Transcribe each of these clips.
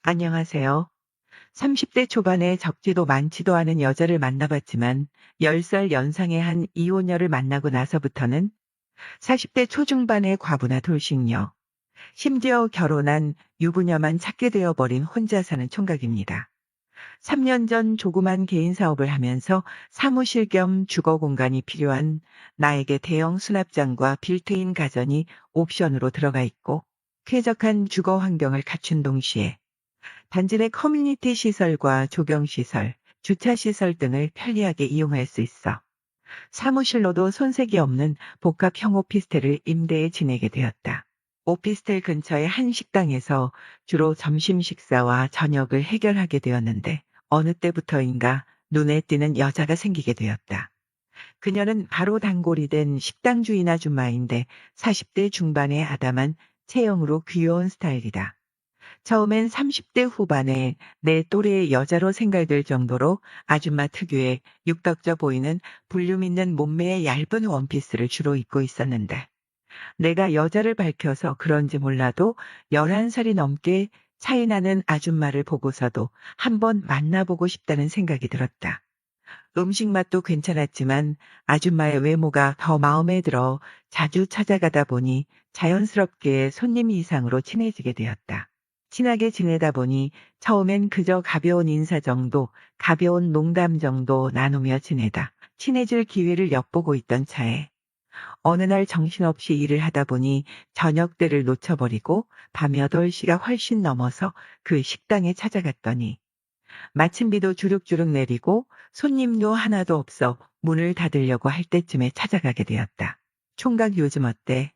안녕하세요. 30대 초반에 적지도 많지도 않은 여자를 만나봤지만 10살 연상의 한 이혼녀를 만나고 나서부터는 40대 초중반의 과부나 돌싱녀, 심지어 결혼한 유부녀만 찾게 되어버린 혼자 사는 총각입니다. 3년 전 조그만 개인 사업을 하면서 사무실 겸 주거 공간이 필요한 나에게 대형 수납장과 빌트인 가전이 옵션으로 들어가 있고 쾌적한 주거 환경을 갖춘 동시에 단지 내 커뮤니티 시설과 조경시설, 주차시설 등을 편리하게 이용할 수 있어 사무실로도 손색이 없는 복합형 오피스텔을 임대해 지내게 되었다. 오피스텔 근처의 한 식당에서 주로 점심 식사와 저녁을 해결하게 되었는데 어느 때부터인가 눈에 띄는 여자가 생기게 되었다. 그녀는 바로 단골이 된 식당 주인 아줌마인데 40대 중반의 아담한 체형으로 귀여운 스타일이다. 처음엔 30대 후반에 내 또래의 여자로 생각될 정도로 아줌마 특유의 육덕져 보이는 볼륨 있는 몸매의 얇은 원피스를 주로 입고 있었는데 내가 여자를 밝혀서 그런지 몰라도 11살이 넘게 차이 나는 아줌마를 보고서도 한번 만나보고 싶다는 생각이 들었다. 음식 맛도 괜찮았지만 아줌마의 외모가 더 마음에 들어 자주 찾아가다 보니 자연스럽게 손님 이상으로 친해지게 되었다. 친하게 지내다 보니 처음엔 그저 가벼운 인사 정도, 가벼운 농담 정도 나누며 지내다 친해질 기회를 엿보고 있던 차에 어느 날 정신없이 일을 하다 보니 저녁때를 놓쳐버리고 밤 8시가 훨씬 넘어서 그 식당에 찾아갔더니 마침 비도 주룩주룩 내리고 손님도 하나도 없어 문을 닫으려고 할 때쯤에 찾아가게 되었다. 총각 요즘 어때?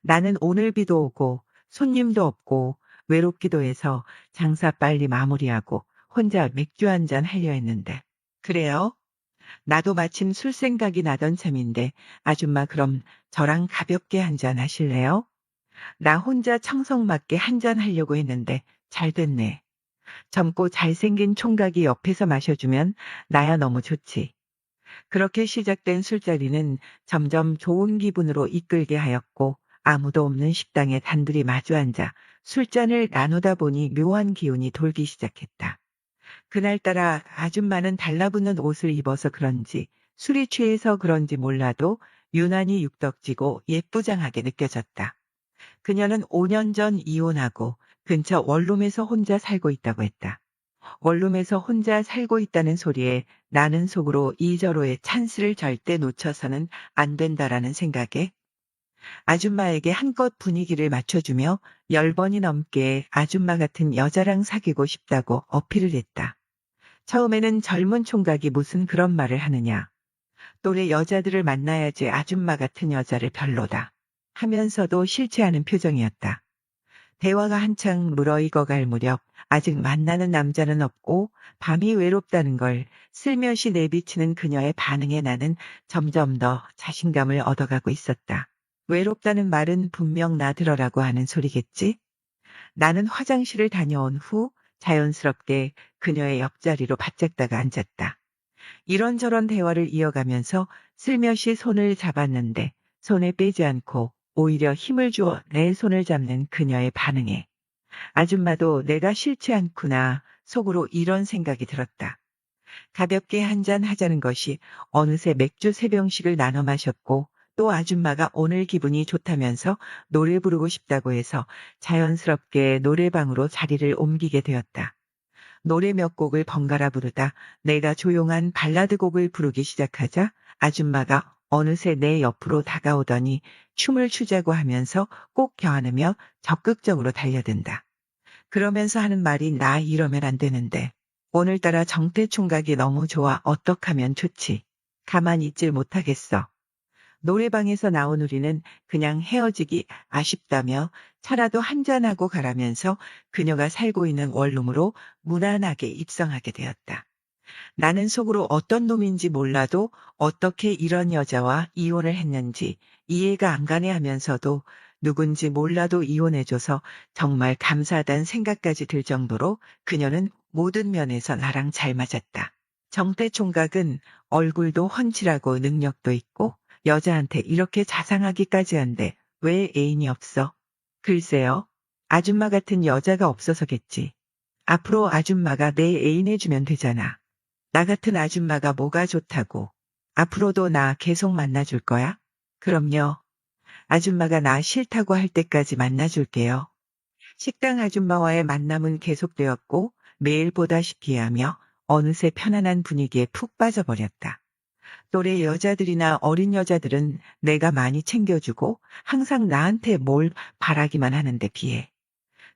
나는 오늘 비도 오고 손님도 없고 외롭기도 해서 장사 빨리 마무리하고 혼자 맥주 한잔 하려 했는데. 그래요? 나도 마침 술 생각이 나던 참인데 아줌마 그럼 저랑 가볍게 한잔 하실래요? 나 혼자 청성맞게 한잔 하려고 했는데 잘 됐네. 젊고 잘생긴 총각이 옆에서 마셔주면 나야 너무 좋지. 그렇게 시작된 술자리는 점점 좋은 기분으로 이끌게 하였고 아무도 없는 식당에 단둘이 마주 앉아 술잔을 나누다 보니 묘한 기운이 돌기 시작했다. 그날따라 아줌마는 달라붙는 옷을 입어서 그런지 술이 취해서 그런지 몰라도 유난히 육덕지고 예쁘장하게 느껴졌다. 그녀는 5년 전 이혼하고 근처 원룸에서 혼자 살고 있다고 했다. 원룸에서 혼자 살고 있다는 소리에 나는 속으로 이저로의 찬스를 절대 놓쳐서는 안 된다라는 생각에 아줌마에게 한껏 분위기를 맞춰주며 10번이 넘게 아줌마 같은 여자랑 사귀고 싶다고 어필을 했다. 처음에는 젊은 총각이 무슨 그런 말을 하느냐. 또래 여자들을 만나야지 아줌마 같은 여자를 별로다. 하면서도 싫지 않은 표정이었다. 대화가 한창 물어익어갈 무렵 아직 만나는 남자는 없고 밤이 외롭다는 걸 슬며시 내비치는 그녀의 반응에 나는 점점 더 자신감을 얻어가고 있었다. 외롭다는 말은 분명 나 들어라고 하는 소리겠지? 나는 화장실을 다녀온 후 자연스럽게 그녀의 옆자리로 바짝다가 앉았다. 이런저런 대화를 이어가면서 슬며시 손을 잡았는데 손에 빼지 않고 오히려 힘을 주어 내 손을 잡는 그녀의 반응에 아줌마도 내가 싫지 않구나 속으로 이런 생각이 들었다. 가볍게 한잔 하자는 것이 어느새 맥주 3병씩을 나눠 마셨고 또 아줌마가 오늘 기분이 좋다면서 노래 부르고 싶다고 해서 자연스럽게 노래방으로 자리를 옮기게 되었다. 노래 몇 곡을 번갈아 부르다 내가 조용한 발라드 곡을 부르기 시작하자 아줌마가 어느새 내 옆으로 다가오더니 춤을 추자고 하면서 꼭 껴안으며 적극적으로 달려든다. 그러면서 하는 말이 나 이러면 안 되는데 오늘따라 정태 총각이 너무 좋아 어떡하면 좋지. 가만히 있질 못하겠어. 노래방에서 나온 우리는 그냥 헤어지기 아쉽다며 차라도 한잔하고 가라면서 그녀가 살고 있는 원룸으로 무난하게 입성하게 되었다. 나는 속으로 어떤 놈인지 몰라도 어떻게 이런 여자와 이혼을 했는지 이해가 안 가네 하면서도 누군지 몰라도 이혼해줘서 정말 감사하다는 생각까지 들 정도로 그녀는 모든 면에서 나랑 잘 맞았다. 정태 총각은 얼굴도 훤칠하고 능력도 있고 여자한테 이렇게 자상하기까지 한데 왜 애인이 없어? 글쎄요. 아줌마 같은 여자가 없어서겠지. 앞으로 아줌마가 내 애인 해주면 되잖아. 나 같은 아줌마가 뭐가 좋다고. 앞으로도 나 계속 만나줄 거야? 그럼요. 아줌마가 나 싫다고 할 때까지 만나줄게요. 식당 아줌마와의 만남은 계속되었고 매일 보다시피 하며 어느새 편안한 분위기에 푹 빠져버렸다. 또래 여자들이나 어린 여자들은 내가 많이 챙겨주고 항상 나한테 뭘 바라기만 하는데 비해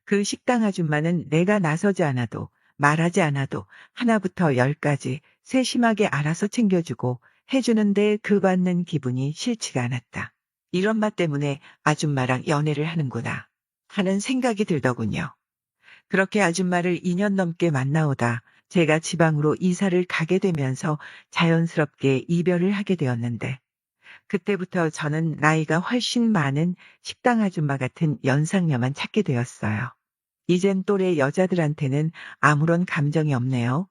그 식당 아줌마는 내가 나서지 않아도 말하지 않아도 하나부터 열까지 세심하게 알아서 챙겨주고 해주는데 그 받는 기분이 싫지가 않았다. 이런 맛 때문에 아줌마랑 연애를 하는구나 하는 생각이 들더군요. 그렇게 아줌마를 2년 넘게 만나오다 제가 지방으로 이사를 가게 되면서 자연스럽게 이별을 하게 되었는데 그때부터 저는 나이가 훨씬 많은 식당 아줌마 같은 연상녀만 찾게 되었어요. 이젠 또래 여자들한테는 아무런 감정이 없네요.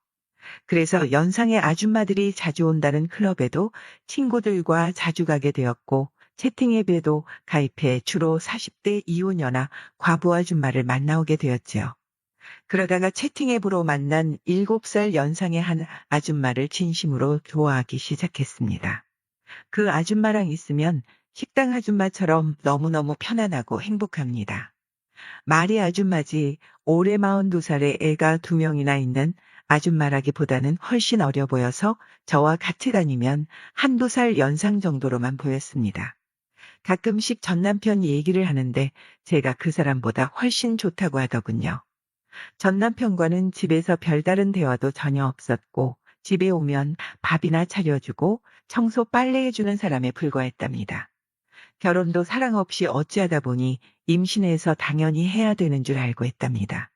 그래서 연상의 아줌마들이 자주 온다는 클럽에도 친구들과 자주 가게 되었고 채팅 앱에도 가입해 주로 40대 이혼녀나 과부 아줌마를 만나오게 되었지요. 그러다가 채팅 앱으로 만난 7살 연상의 한 아줌마를 진심으로 좋아하기 시작했습니다. 그 아줌마랑 있으면 식당 아줌마처럼 너무너무 편안하고 행복합니다. 말이 아줌마지 올해 42살에 애가 2명이나 있는 아줌마라기보다는 훨씬 어려 보여서 저와 같이 다니면 한두 살 연상 정도로만 보였습니다. 가끔씩 전 남편 얘기를 하는데 제가 그 사람보다 훨씬 좋다고 하더군요. 전 남편과는 집에서 별다른 대화도 전혀 없었고 집에 오면 밥이나 차려주고 청소 빨래해주는 사람에 불과했답니다. 결혼도 사랑 없이 어찌하다 보니 임신해서 당연히 해야 되는 줄 알고 했답니다.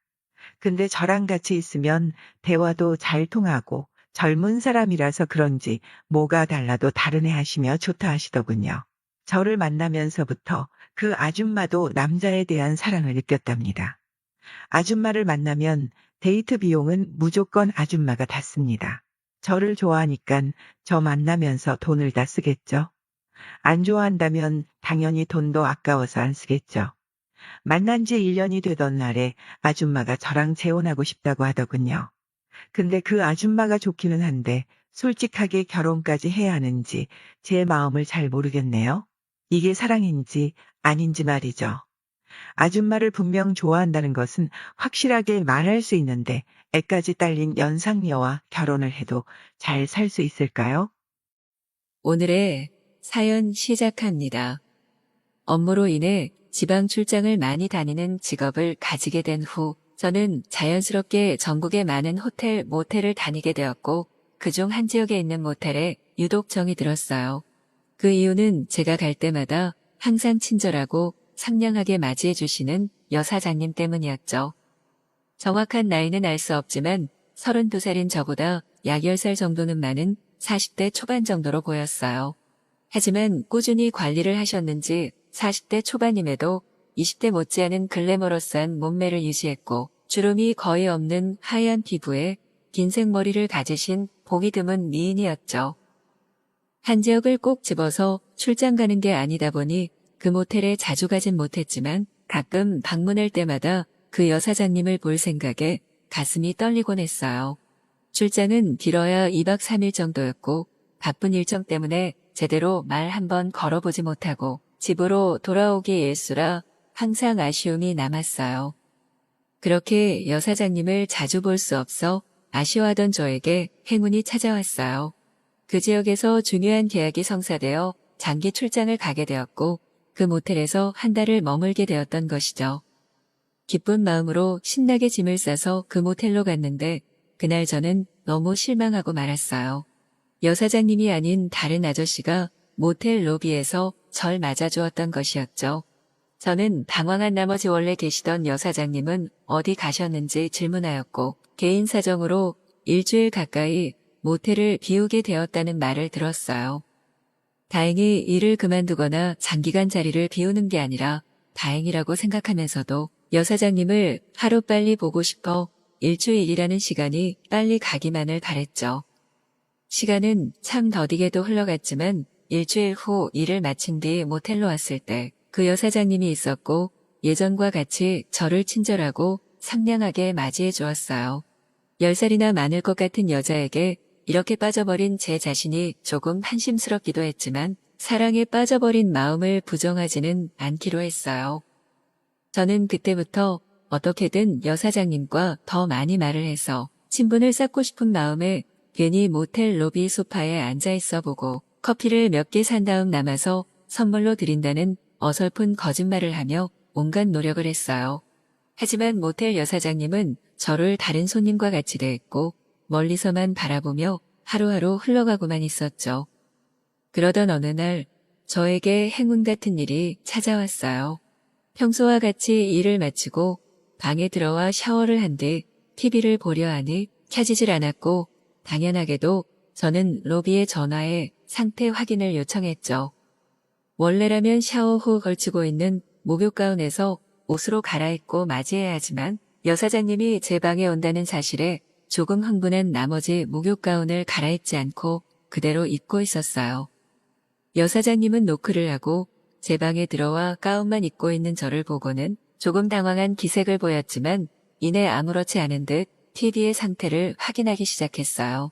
근데 저랑 같이 있으면 대화도 잘 통하고 젊은 사람이라서 그런지 뭐가 달라도 다르네 하시며 좋다 하시더군요. 저를 만나면서부터 그 아줌마도 남자에 대한 사랑을 느꼈답니다. 아줌마를 만나면 데이트 비용은 무조건 아줌마가 다 씁니다. 저를 좋아하니깐 저 만나면서 돈을 다 쓰겠죠. 안 좋아한다면 당연히 돈도 아까워서 안 쓰겠죠. 만난 지 1년이 되던 날에 아줌마가 저랑 재혼하고 싶다고 하더군요. 근데 그 아줌마가 좋기는 한데 솔직하게 결혼까지 해야 하는지 제 마음을 잘 모르겠네요. 이게 사랑인지 아닌지 말이죠. 아줌마를 분명 좋아한다는 것은 확실하게 말할 수 있는데 애까지 딸린 연상녀와 결혼을 해도 잘 살 수 있을까요? 오늘의 사연 시작합니다. 업무로 인해 지방 출장을 많이 다니는 직업을 가지게 된 후 저는 자연스럽게 전국의 많은 호텔, 모텔을 다니게 되었고 그중 한 지역에 있는 모텔에 유독 정이 들었어요. 그 이유는 제가 갈 때마다 항상 친절하고 상냥하게 맞이해 주시는 여사장님 때문이었죠. 정확한 나이는 알 수 없지만 32살인 저보다 약 10살 정도는 많은 40대 초반 정도로 보였어요. 하지만 꾸준히 관리를 하셨는지 40대 초반임에도 20대 못지않은 글래머러스한 몸매를 유지했고 주름이 거의 없는 하얀 피부에 긴 생머리를 가지신 보기 드문 미인이었죠. 한 지역을 꼭 집어서 출장 가는 게 아니다 보니 그 모텔에 자주 가진 못했지만 가끔 방문할 때마다 그 여사장님을 볼 생각에 가슴이 떨리곤 했어요. 출장은 길어야 2박 3일 정도였고 바쁜 일정 때문에 제대로 말 한번 걸어보지 못하고 집으로 돌아오기 일수라 항상 아쉬움이 남았어요. 그렇게 여사장님을 자주 볼 수 없어 아쉬워하던 저에게 행운이 찾아왔어요. 그 지역에서 중요한 계약이 성사되어 장기 출장을 가게 되었고 그 모텔에서 한 달을 머물게 되었던 것이죠. 기쁜 마음으로 신나게 짐을 싸서 그 모텔로 갔는데 그날 저는 너무 실망하고 말았어요. 여사장님이 아닌 다른 아저씨가 모텔 로비에서 절 맞아주었던 것이었죠. 저는 당황한 나머지 원래 계시던 여사장님은 어디 가셨는지 질문하였고 개인 사정으로 일주일 가까이 모텔을 비우게 되었다는 말을 들었어요. 다행히 일을 그만두거나 장기간 자리를 비우는 게 아니라 다행이라고 생각하면서도 여사장님을 하루빨리 보고 싶어 일주일이라는 시간이 빨리 가기만을 바랬죠. 시간은 참 더디게도 흘러갔지만 일주일 후 일을 마친 뒤 모텔로 왔을 때 그 여사장님이 있었고 예전과 같이 저를 친절하고 상냥하게 맞이해 주었어요. 10살이나 많을 것 같은 여자에게 이렇게 빠져버린 제 자신이 조금 한심스럽기도 했지만 사랑에 빠져버린 마음을 부정하지는 않기로 했어요. 저는 그때부터 어떻게든 여사장님과 더 많이 말을 해서 친분을 쌓고 싶은 마음에 괜히 모텔 로비 소파에 앉아 있어 보고 커피를 몇 개 산 다음 남아서 선물로 드린다는 어설픈 거짓말을 하며 온갖 노력을 했어요. 하지만 모텔 여사장님은 저를 다른 손님과 같이 대했고 멀리서만 바라보며 하루하루 흘러가고만 있었죠. 그러던 어느 날 저에게 행운 같은 일이 찾아왔어요. 평소와 같이 일을 마치고 방에 들어와 샤워를 한 뒤 TV를 보려 하니 켜지질 않았고 당연하게도 저는 로비에 전화해 상태 확인을 요청했죠. 원래라면 샤워 후 걸치고 있는 목욕 가운에서 옷으로 갈아입고 맞이해야 하지만 여사장님이 제 방에 온다는 사실에 조금 흥분한 나머지 목욕 가운을 갈아입지 않고 그대로 입고 있었어요. 여사장님은 노크를 하고 제 방에 들어와 가운만 입고 있는 저를 보고는 조금 당황한 기색을 보였지만 이내 아무렇지 않은 듯 TV의 상태를 확인하기 시작했어요.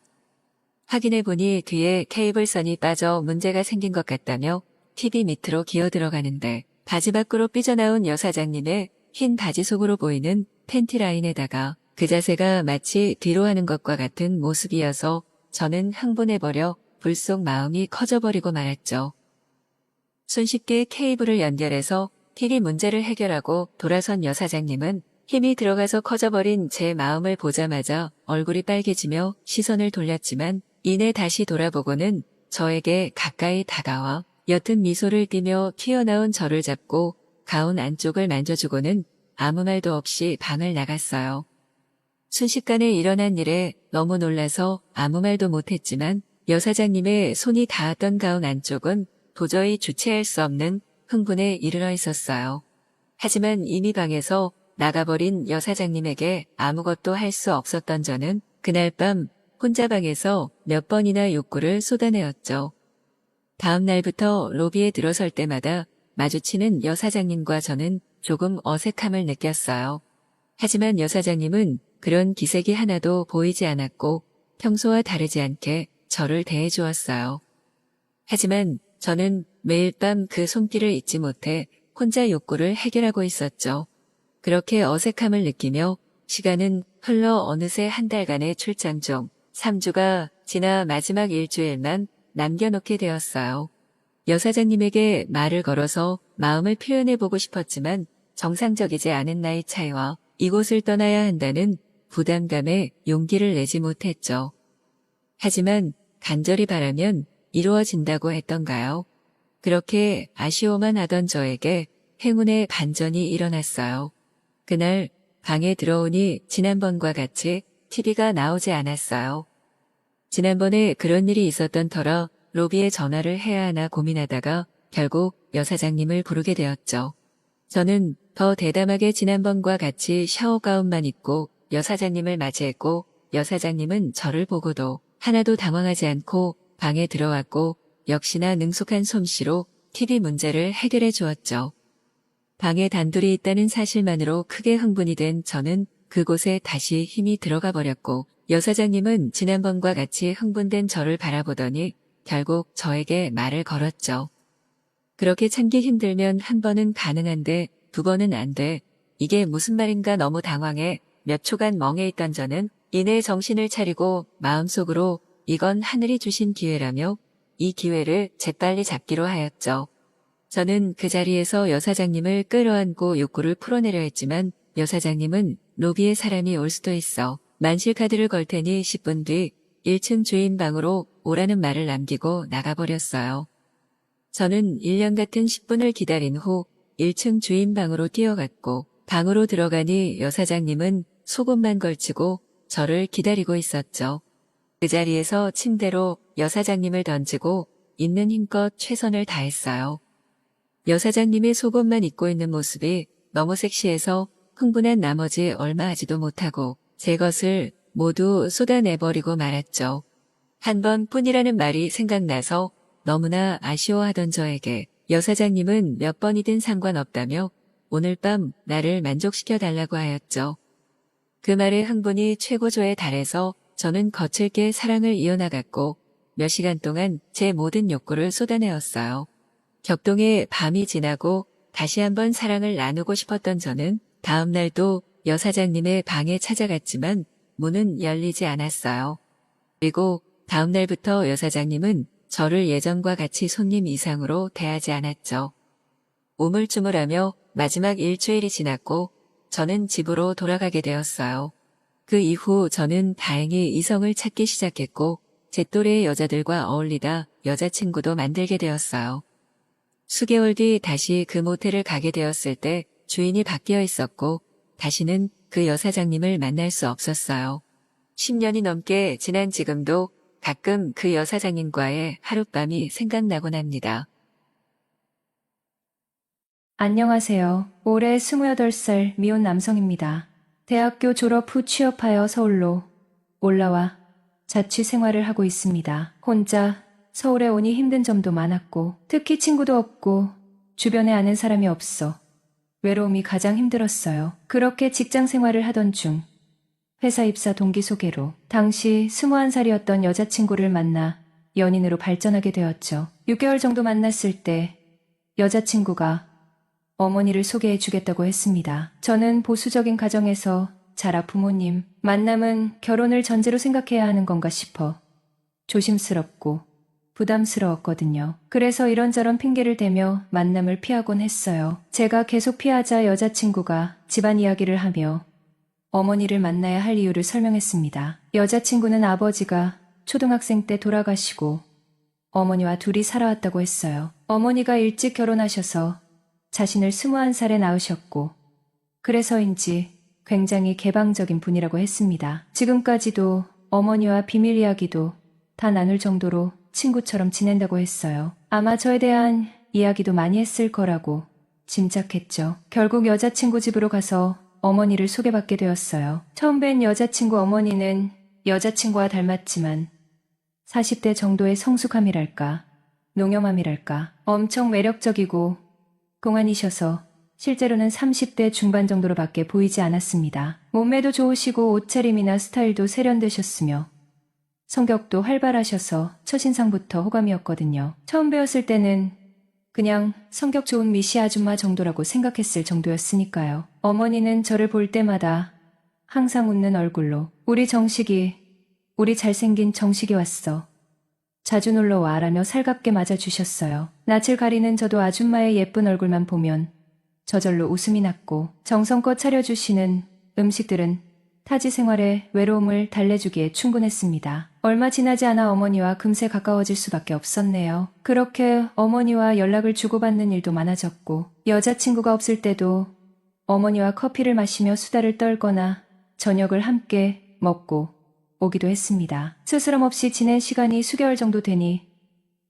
확인해보니 뒤에 케이블선이 빠져 문제가 생긴 것 같다며 TV 밑으로 기어 들어가는데 바지 밖으로 삐져나온 여사장님의 흰 바지 속으로 보이는 팬티 라인에다가 그 자세가 마치 뒤로 하는 것과 같은 모습이어서 저는 흥분해버려 불쑥 마음이 커져버리고 말았죠. 손쉽게 케이블을 연결해서 TV 문제를 해결하고 돌아선 여사장님은 힘이 들어가서 커져버린 제 마음을 보자마자 얼굴이 빨개지며 시선을 돌렸지만 이내 다시 돌아보고는 저에게 가까이 다가와 옅은 미소를 띠며 튀어나온 저를 잡고 가운 안쪽을 만져주고는 아무 말도 없이 방을 나갔어요. 순식간에 일어난 일에 너무 놀라서 아무 말도 못했지만 여사장님의 손이 닿았던 가운 안쪽은 도저히 주체할 수 없는 흥분에 이르러 있었어요. 하지만 이미 방에서 나가버린 여사장님에게 아무것도 할 수 없었던 저는 그날 밤 혼자 방에서 몇 번이나 욕구를 쏟아내었죠. 다음 날부터 로비에 들어설 때마다 마주치는 여사장님과 저는 조금 어색함을 느꼈어요. 하지만 여사장님은 그런 기색이 하나도 보이지 않았고 평소와 다르지 않게 저를 대해주었어요. 하지만 저는 매일 밤 그 손길을 잊지 못해 혼자 욕구를 해결하고 있었죠. 그렇게 어색함을 느끼며 시간은 흘러 어느새 한 달간의 출장 중 3주가 지나 마지막 일주일만 남겨놓게 되었어요. 여사장님에게 말을 걸어서 마음을 표현해보고 싶었지만 정상적이지 않은 나이 차이와 이곳을 떠나야 한다는 부담감에 용기를 내지 못했죠. 하지만 간절히 바라면 이루어진다고 했던가요? 그렇게 아쉬워만 하던 저에게 행운의 반전이 일어났어요. 그날 방에 들어오니 지난번과 같이 TV가 나오지 않았어요. 지난번에 그런 일이 있었던 터라 로비에 전화를 해야 하나 고민하다가 결국 여사장님을 부르게 되었죠. 저는 더 대담하게 지난번과 같이 샤워 가운만 입고 여사장님을 맞이했고 여사장님은 저를 보고도 하나도 당황하지 않고 방에 들어왔고 역시나 능숙한 솜씨로 TV 문제를 해결해 주었죠. 방에 단둘이 있다는 사실만으로 크게 흥분이 된 저는 그곳에 다시 힘이 들어가 버렸고 여사장님은 지난번과 같이 흥분된 저를 바라보더니 결국 저에게 말을 걸었죠. 그렇게 참기 힘들면 한 번은 가능한데 두 번은 안 돼. 이게 무슨 말인가 너무 당황해 몇 초간 멍해 있던 저는 이내 정신을 차리고 마음속으로 이건 하늘이 주신 기회라며 이 기회를 재빨리 잡기로 하였죠. 저는 그 자리에서 여사장님을 끌어안고 욕구를 풀어내려 했지만 여사장님은 로비에 사람이 올 수도 있어. 만실 카드를 걸 테니 10분 뒤 1층 주인 방으로 오라는 말을 남기고 나가버렸어요. 저는 1년 같은 10분을 기다린 후 1층 주인 방으로 뛰어갔고 방으로 들어가니 여사장님은 속옷만 걸치고 저를 기다리고 있었죠. 그 자리에서 침대로 여사장님을 던지고 있는 힘껏 최선을 다했어요. 여사장님의 속옷만 입고 있는 모습이 너무 섹시해서 흥분한 나머지 얼마 하지도 못하고 제 것을 모두 쏟아내버리고 말았죠. 한 번뿐이라는 말이 생각나서 너무나 아쉬워하던 저에게 여사장님은 몇 번이든 상관없다며 오늘 밤 나를 만족시켜 달라고 하였죠. 그 말에 흥분이 최고조에 달해서 저는 거칠게 사랑을 이어나갔고 몇 시간 동안 제 모든 욕구를 쏟아내었어요. 격동의 밤이 지나고 다시 한번 사랑을 나누고 싶었던 저는 다음 날도 여사장님의 방에 찾아갔지만 문은 열리지 않았어요. 그리고 다음 날부터 여사장님은 저를 예전과 같이 손님 이상으로 대하지 않았죠. 우물쭈물하며 마지막 일주일이 지났고 저는 집으로 돌아가게 되었어요. 그 이후 저는 다행히 이성을 찾기 시작했고 제 또래의 여자들과 어울리다 여자친구도 만들게 되었어요. 수개월 뒤 다시 그 모텔을 가게 되었을 때 주인이 바뀌어 있었고 다시는 그 여사장님을 만날 수 없었어요. 10년이 넘게 지난 지금도 가끔 그 여사장님과의 하룻밤이 생각나곤 합니다. 안녕하세요. 올해 28살 미혼 남성입니다. 대학교 졸업 후 취업하여 서울로 올라와 자취 생활을 하고 있습니다. 혼자 서울에 오니 힘든 점도 많았고 특히 친구도 없고 주변에 아는 사람이 없어 외로움이 가장 힘들었어요. 그렇게 직장 생활을 하던 중 회사 입사 동기 소개로 당시 21살이었던 여자친구를 만나 연인으로 발전하게 되었죠. 6개월 정도 만났을 때 여자친구가 어머니를 소개해 주겠다고 했습니다. 저는 보수적인 가정에서 자라 부모님, 만남은 결혼을 전제로 생각해야 하는 건가 싶어 조심스럽고 부담스러웠거든요. 그래서 이런저런 핑계를 대며 만남을 피하곤 했어요. 제가 계속 피하자 여자친구가 집안 이야기를 하며 어머니를 만나야 할 이유를 설명했습니다. 여자친구는 아버지가 초등학생 때 돌아가시고 어머니와 둘이 살아왔다고 했어요. 어머니가 일찍 결혼하셔서 자신을 21살에 낳으셨고 그래서인지 굉장히 개방적인 분이라고 했습니다. 지금까지도 어머니와 비밀 이야기도 다 나눌 정도로 친구처럼 지낸다고 했어요. 아마 저에 대한 이야기도 많이 했을 거라고 짐작했죠. 결국 여자친구 집으로 가서 어머니를 소개받게 되었어요. 처음 뵌 여자친구 어머니는 여자친구와 닮았지만 40대 정도의 성숙함이랄까, 농염함이랄까, 엄청 매력적이고 공안이셔서 실제로는 30대 중반 정도로밖에 보이지 않았습니다. 몸매도 좋으시고 옷차림이나 스타일도 세련되셨으며 성격도 활발하셔서 첫인상부터 호감이었거든요. 처음 배웠을 때는 그냥 성격 좋은 미시 아줌마 정도라고 생각했을 정도였으니까요. 어머니는 저를 볼 때마다 항상 웃는 얼굴로 우리 잘생긴 정식이 왔어. 자주 놀러와 라며 살갑게 맞아주셨어요. 낯을 가리는 저도 아줌마의 예쁜 얼굴만 보면 저절로 웃음이 났고 정성껏 차려주시는 음식들은 타지 생활의 외로움을 달래주기에 충분했습니다. 얼마 지나지 않아 어머니와 금세 가까워질 수밖에 없었네요. 그렇게 어머니와 연락을 주고받는 일도 많아졌고 여자친구가 없을 때도 어머니와 커피를 마시며 수다를 떨거나 저녁을 함께 먹고 오기도 했습니다. 스스럼 없이 지낸 시간이 수개월 정도 되니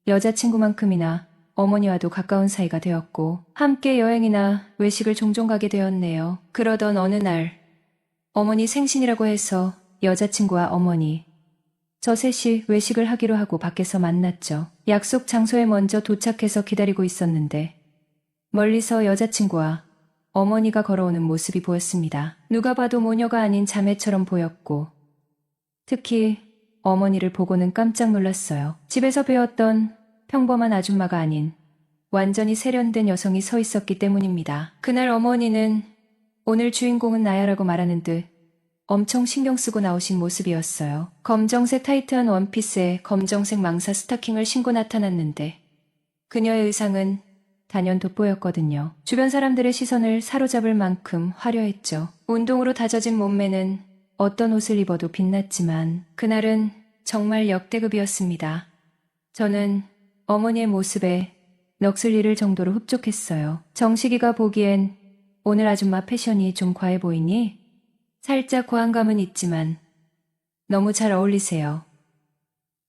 여자친구만큼이나 어머니와도 가까운 사이가 되었고 함께 여행이나 외식을 종종 가게 되었네요. 그러던 어느 날 어머니 생신이라고 해서 여자친구와 어머니, 저 셋이 외식을 하기로 하고 밖에서 만났죠. 약속 장소에 먼저 도착해서 기다리고 있었는데 멀리서 여자친구와 어머니가 걸어오는 모습이 보였습니다. 누가 봐도 모녀가 아닌 자매처럼 보였고 특히 어머니를 보고는 깜짝 놀랐어요. 집에서 배웠던 평범한 아줌마가 아닌 완전히 세련된 여성이 서 있었기 때문입니다. 그날 어머니는 오늘 주인공은 나야라고 말하는 듯 엄청 신경 쓰고 나오신 모습이었어요. 검정색 타이트한 원피스에 검정색 망사 스타킹을 신고 나타났는데 그녀의 의상은 단연 돋보였거든요. 주변 사람들의 시선을 사로잡을 만큼 화려했죠. 운동으로 다져진 몸매는 어떤 옷을 입어도 빛났지만 그날은 정말 역대급이었습니다. 저는 어머니의 모습에 넋을 잃을 정도로 흡족했어요. 정식이가 보기엔 오늘 아줌마 패션이 좀 과해 보이니? 살짝 고안감은 있지만 너무 잘 어울리세요.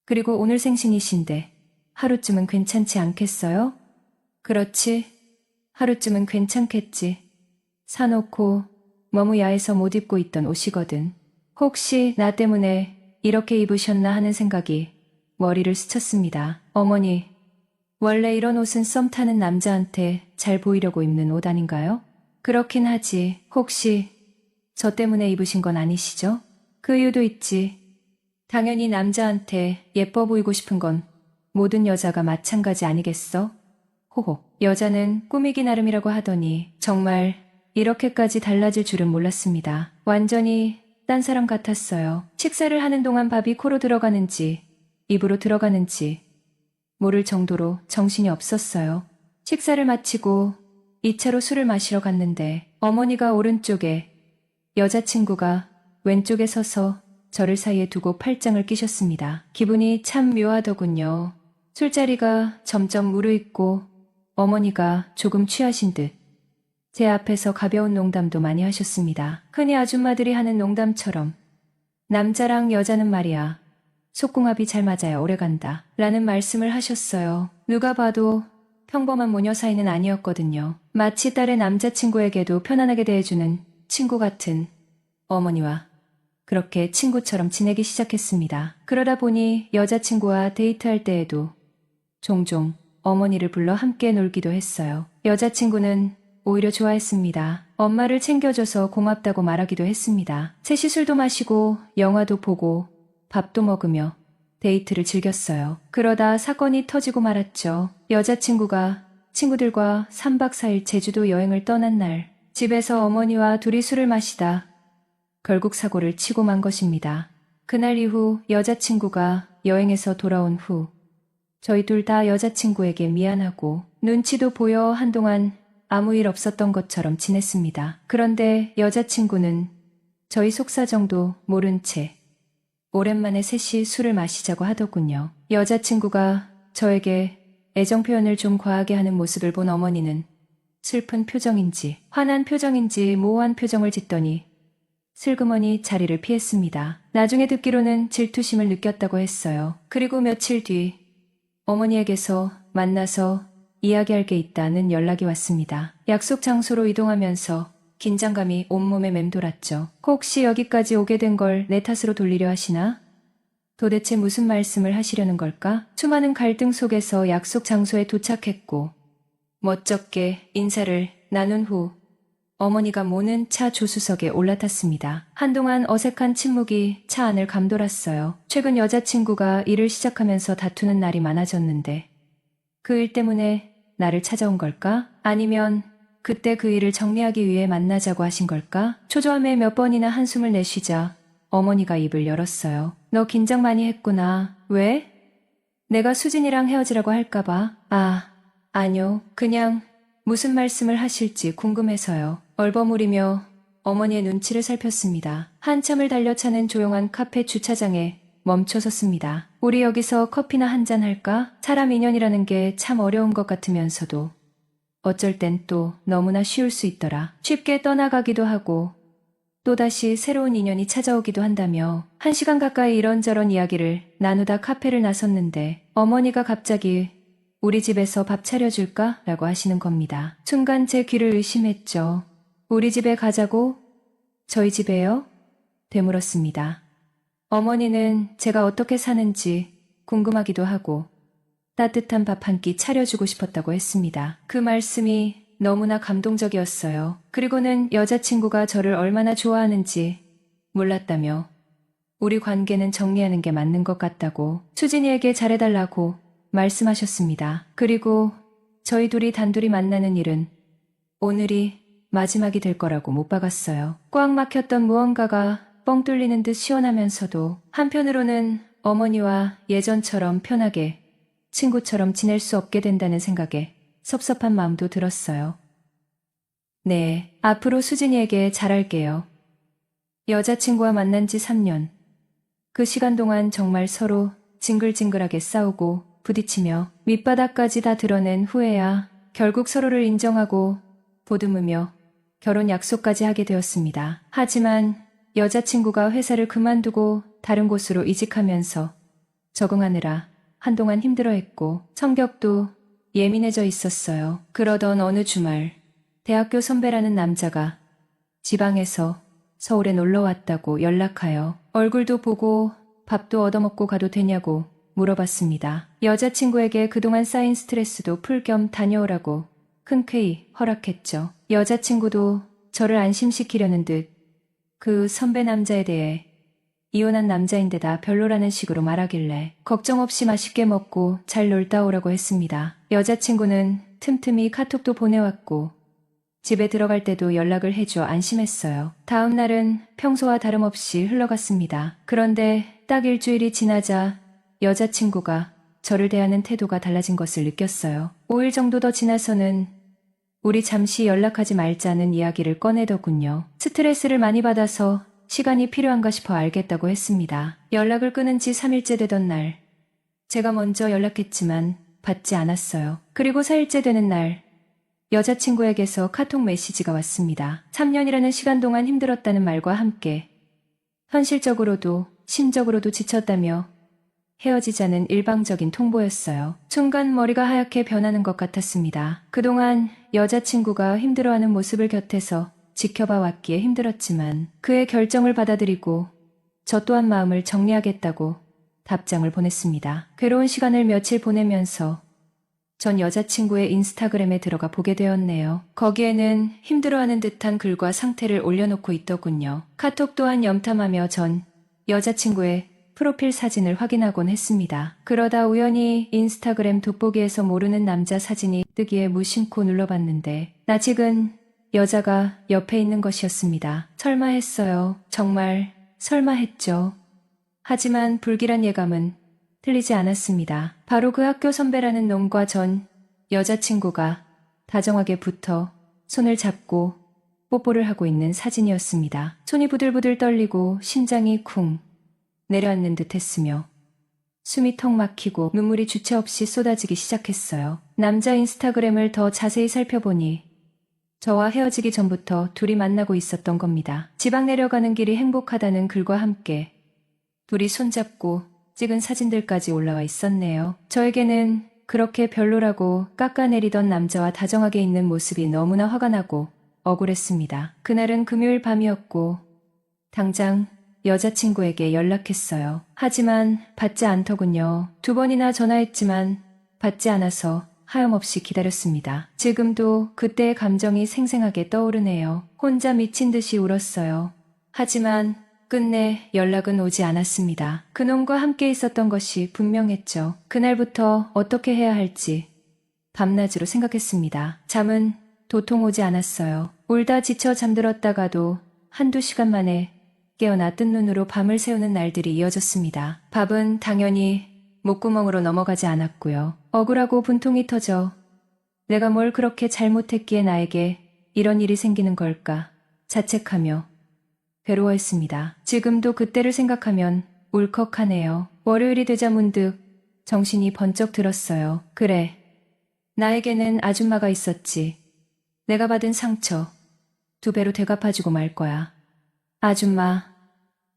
그리고 오늘 생신이신데 하루쯤은 괜찮지 않겠어요? 그렇지. 하루쯤은 괜찮겠지. 사놓고 너무 야해서 못 입고 있던 옷이거든. 혹시 나 때문에 이렇게 입으셨나 하는 생각이 머리를 스쳤습니다. 어머니, 원래 이런 옷은 썸 타는 남자한테 잘 보이려고 입는 옷 아닌가요? 그렇긴 하지. 혹시 저 때문에 입으신 건 아니시죠? 그 이유도 있지. 당연히 남자한테 예뻐 보이고 싶은 건 모든 여자가 마찬가지 아니겠어? 호호. 여자는 꾸미기 나름이라고 하더니 정말 이렇게까지 달라질 줄은 몰랐습니다. 완전히 딴 사람 같았어요. 식사를 하는 동안 밥이 코로 들어가는지 입으로 들어가는지 모를 정도로 정신이 없었어요. 식사를 마치고 2차로 술을 마시러 갔는데 어머니가 오른쪽에 여자친구가 왼쪽에 서서 저를 사이에 두고 팔짱을 끼셨습니다. 기분이 참 묘하더군요. 술자리가 점점 무르익고 어머니가 조금 취하신 듯 제 앞에서 가벼운 농담도 많이 하셨습니다. 흔히 아줌마들이 하는 농담처럼 남자랑 여자는 말이야. 속궁합이 잘 맞아야 오래간다 라는 말씀을 하셨어요. 누가 봐도 평범한 모녀 사이는 아니었거든요. 마치 딸의 남자친구에게도 편안하게 대해주는 친구 같은 어머니와 그렇게 친구처럼 지내기 시작했습니다. 그러다 보니 여자친구와 데이트할 때에도 종종 어머니를 불러 함께 놀기도 했어요. 여자친구는 오히려 좋아했습니다. 엄마를 챙겨줘서 고맙다고 말하기도 했습니다. 셋이 술도 마시고 영화도 보고 밥도 먹으며 데이트를 즐겼어요. 그러다 사건이 터지고 말았죠. 여자친구가 친구들과 3박 4일 제주도 여행을 떠난 날 집에서 어머니와 둘이 술을 마시다 결국 사고를 치고 만 것입니다. 그날 이후 여자친구가 여행에서 돌아온 후 저희 둘 다 여자친구에게 미안하고 눈치도 보여 한동안 아무 일 없었던 것처럼 지냈습니다. 그런데 여자친구는 저희 속사정도 모른 채 오랜만에 셋이 술을 마시자고 하더군요. 여자친구가 저에게 애정 표현을 좀 과하게 하는 모습을 본 어머니는 슬픈 표정인지 화난 표정인지 모호한 표정을 짓더니 슬그머니 자리를 피했습니다. 나중에 듣기로는 질투심을 느꼈다고 했어요. 그리고 며칠 뒤 어머니에게서 만나서 이야기할 게 있다는 연락이 왔습니다. 약속 장소로 이동하면서 긴장감이 온몸에 맴돌았죠. 혹시 여기까지 오게 된 걸 내 탓으로 돌리려 하시나? 도대체 무슨 말씀을 하시려는 걸까? 수많은 갈등 속에서 약속 장소에 도착했고 멋쩍게 인사를 나눈 후 어머니가 모는 차 조수석에 올라탔습니다. 한동안 어색한 침묵이 차 안을 감돌았어요. 최근 여자친구가 일을 시작하면서 다투는 날이 많아졌는데 그 일 때문에 나를 찾아온 걸까? 아니면 그때 그 일을 정리하기 위해 만나자고 하신 걸까? 초조함에 몇 번이나 한숨을 내쉬자 어머니가 입을 열었어요. 너 긴장 많이 했구나. 왜? 내가 수진이랑 헤어지라고 할까봐. 아니요. 그냥 무슨 말씀을 하실지 궁금해서요. 얼버무리며 어머니의 눈치를 살폈습니다. 한참을 달려 차는 조용한 카페 주차장에 멈춰섰습니다. 우리 여기서 커피나 한잔 할까? 사람 인연이라는 게 참 어려운 것 같으면서도 어쩔 땐 또 너무나 쉬울 수 있더라. 쉽게 떠나가기도 하고 또다시 새로운 인연이 찾아오기도 한다며 1시간 가까이 이런저런 이야기를 나누다 카페를 나섰는데 어머니가 갑자기 우리 집에서 밥 차려줄까? 라고 하시는 겁니다. 순간 제 귀를 의심했죠. 우리 집에 가자고? 저희 집에요? 되물었습니다. 어머니는 제가 어떻게 사는지 궁금하기도 하고 따뜻한 밥 한 끼 차려주고 싶었다고 했습니다. 그 말씀이 너무나 감동적이었어요. 그리고는 여자친구가 저를 얼마나 좋아하는지 몰랐다며 우리 관계는 정리하는 게 맞는 것 같다고 수진이에게 잘해달라고 말씀하셨습니다. 그리고 저희 둘이 단둘이 만나는 일은 오늘이 마지막이 될 거라고 못 박았어요. 꽉 막혔던 무언가가 뻥 뚫리는 듯 시원하면서도 한편으로는 어머니와 예전처럼 편하게 친구처럼 지낼 수 없게 된다는 생각에 섭섭한 마음도 들었어요. 네, 앞으로 수진이에게 잘할게요. 여자친구와 만난 지 3년. 그 시간 동안 정말 서로 징글징글하게 싸우고 부딪히며 밑바닥까지 다 드러낸 후에야 결국 서로를 인정하고 보듬으며 결혼 약속까지 하게 되었습니다. 하지만 여자친구가 회사를 그만두고 다른 곳으로 이직하면서 적응하느라 한동안 힘들어했고 성격도 예민해져 있었어요. 그러던 어느 주말 대학교 선배라는 남자가 지방에서 서울에 놀러 왔다고 연락하여 얼굴도 보고 밥도 얻어먹고 가도 되냐고 물어봤습니다. 여자친구에게 그동안 쌓인 스트레스도 풀 겸 다녀오라고 흔쾌히 허락했죠. 여자친구도 저를 안심시키려는 듯 그 선배 남자에 대해 이혼한 남자인데다 별로라는 식으로 말하길래 걱정 없이 맛있게 먹고 잘 놀다 오라고 했습니다. 여자친구는 틈틈이 카톡도 보내왔고 집에 들어갈 때도 연락을 해줘 안심했어요. 다음 날은 평소와 다름없이 흘러갔습니다. 그런데 딱 일주일이 지나자 여자친구가 저를 대하는 태도가 달라진 것을 느꼈어요. 5일 정도 더 지나서는 우리 잠시 연락하지 말자는 이야기를 꺼내더군요. 스트레스를 많이 받아서 시간이 필요한가 싶어 알겠다고 했습니다. 연락을 끊은 지 3일째 되던 날, 제가 먼저 연락했지만 받지 않았어요. 그리고 4일째 되는 날, 여자친구에게서 카톡 메시지가 왔습니다. 3년이라는 시간 동안 힘들었다는 말과 함께 현실적으로도 심적으로도 지쳤다며 헤어지자는 일방적인 통보였어요. 순간 머리가 하얗게 변하는 것 같았습니다. 그동안 여자친구가 힘들어하는 모습을 곁에서 지켜봐 왔기에 힘들었지만 그의 결정을 받아들이고 저 또한 마음을 정리하겠다고 답장을 보냈습니다. 괴로운 시간을 며칠 보내면서 전 여자친구의 인스타그램에 들어가 보게 되었네요. 거기에는 힘들어하는 듯한 글과 상태를 올려놓고 있더군요. 카톡 또한 염탐하며 전 여자친구의 프로필 사진을 확인하곤 했습니다. 그러다 우연히 인스타그램 돋보기에서 모르는 남자 사진이 뜨기에 무심코 눌러봤는데 아직은 여자가 옆에 있는 것이었습니다. 설마 했어요. 정말 설마 했죠. 하지만 불길한 예감은 틀리지 않았습니다. 바로 그 학교 선배라는 놈과 전 여자친구가 다정하게 붙어 손을 잡고 뽀뽀를 하고 있는 사진이었습니다. 손이 부들부들 떨리고 심장이 쿵 내려앉는 듯 했으며 숨이 턱 막히고 눈물이 주체 없이 쏟아지기 시작했어요. 남자 인스타그램을 더 자세히 살펴보니 저와 헤어지기 전부터 둘이 만나고 있었던 겁니다. 지방 내려가는 길이 행복하다는 글과 함께 둘이 손잡고 찍은 사진들까지 올라와 있었네요. 저에게는 그렇게 별로라고 깎아내리던 남자와 다정하게 있는 모습이 너무나 화가 나고 억울했습니다. 그날은 금요일 밤이었고 당장 여자친구에게 연락했어요. 하지만 받지 않더군요. 2번이나 전화했지만 받지 않아서 하염없이 기다렸습니다. 지금도 그때의 감정이 생생하게 떠오르네요. 혼자 미친 듯이 울었어요. 하지만 끝내 연락은 오지 않았습니다. 그놈과 함께 있었던 것이 분명했죠. 그날부터 어떻게 해야 할지 밤낮으로 생각했습니다. 잠은 도통 오지 않았어요. 울다 지쳐 잠들었다가도 1~2시간 만에 깨어나 뜬 눈으로 밤을 새우는 날들이 이어졌습니다. 밥은 당연히 목구멍으로 넘어가지 않았고요. 억울하고 분통이 터져 내가 뭘 그렇게 잘못했기에 나에게 이런 일이 생기는 걸까 자책하며 괴로워했습니다. 지금도 그때를 생각하면 울컥하네요. 월요일이 되자 문득 정신이 번쩍 들었어요. 그래, 나에게는 아줌마가 있었지. 내가 받은 상처 2배로 되갚아주고 말 거야. 아줌마,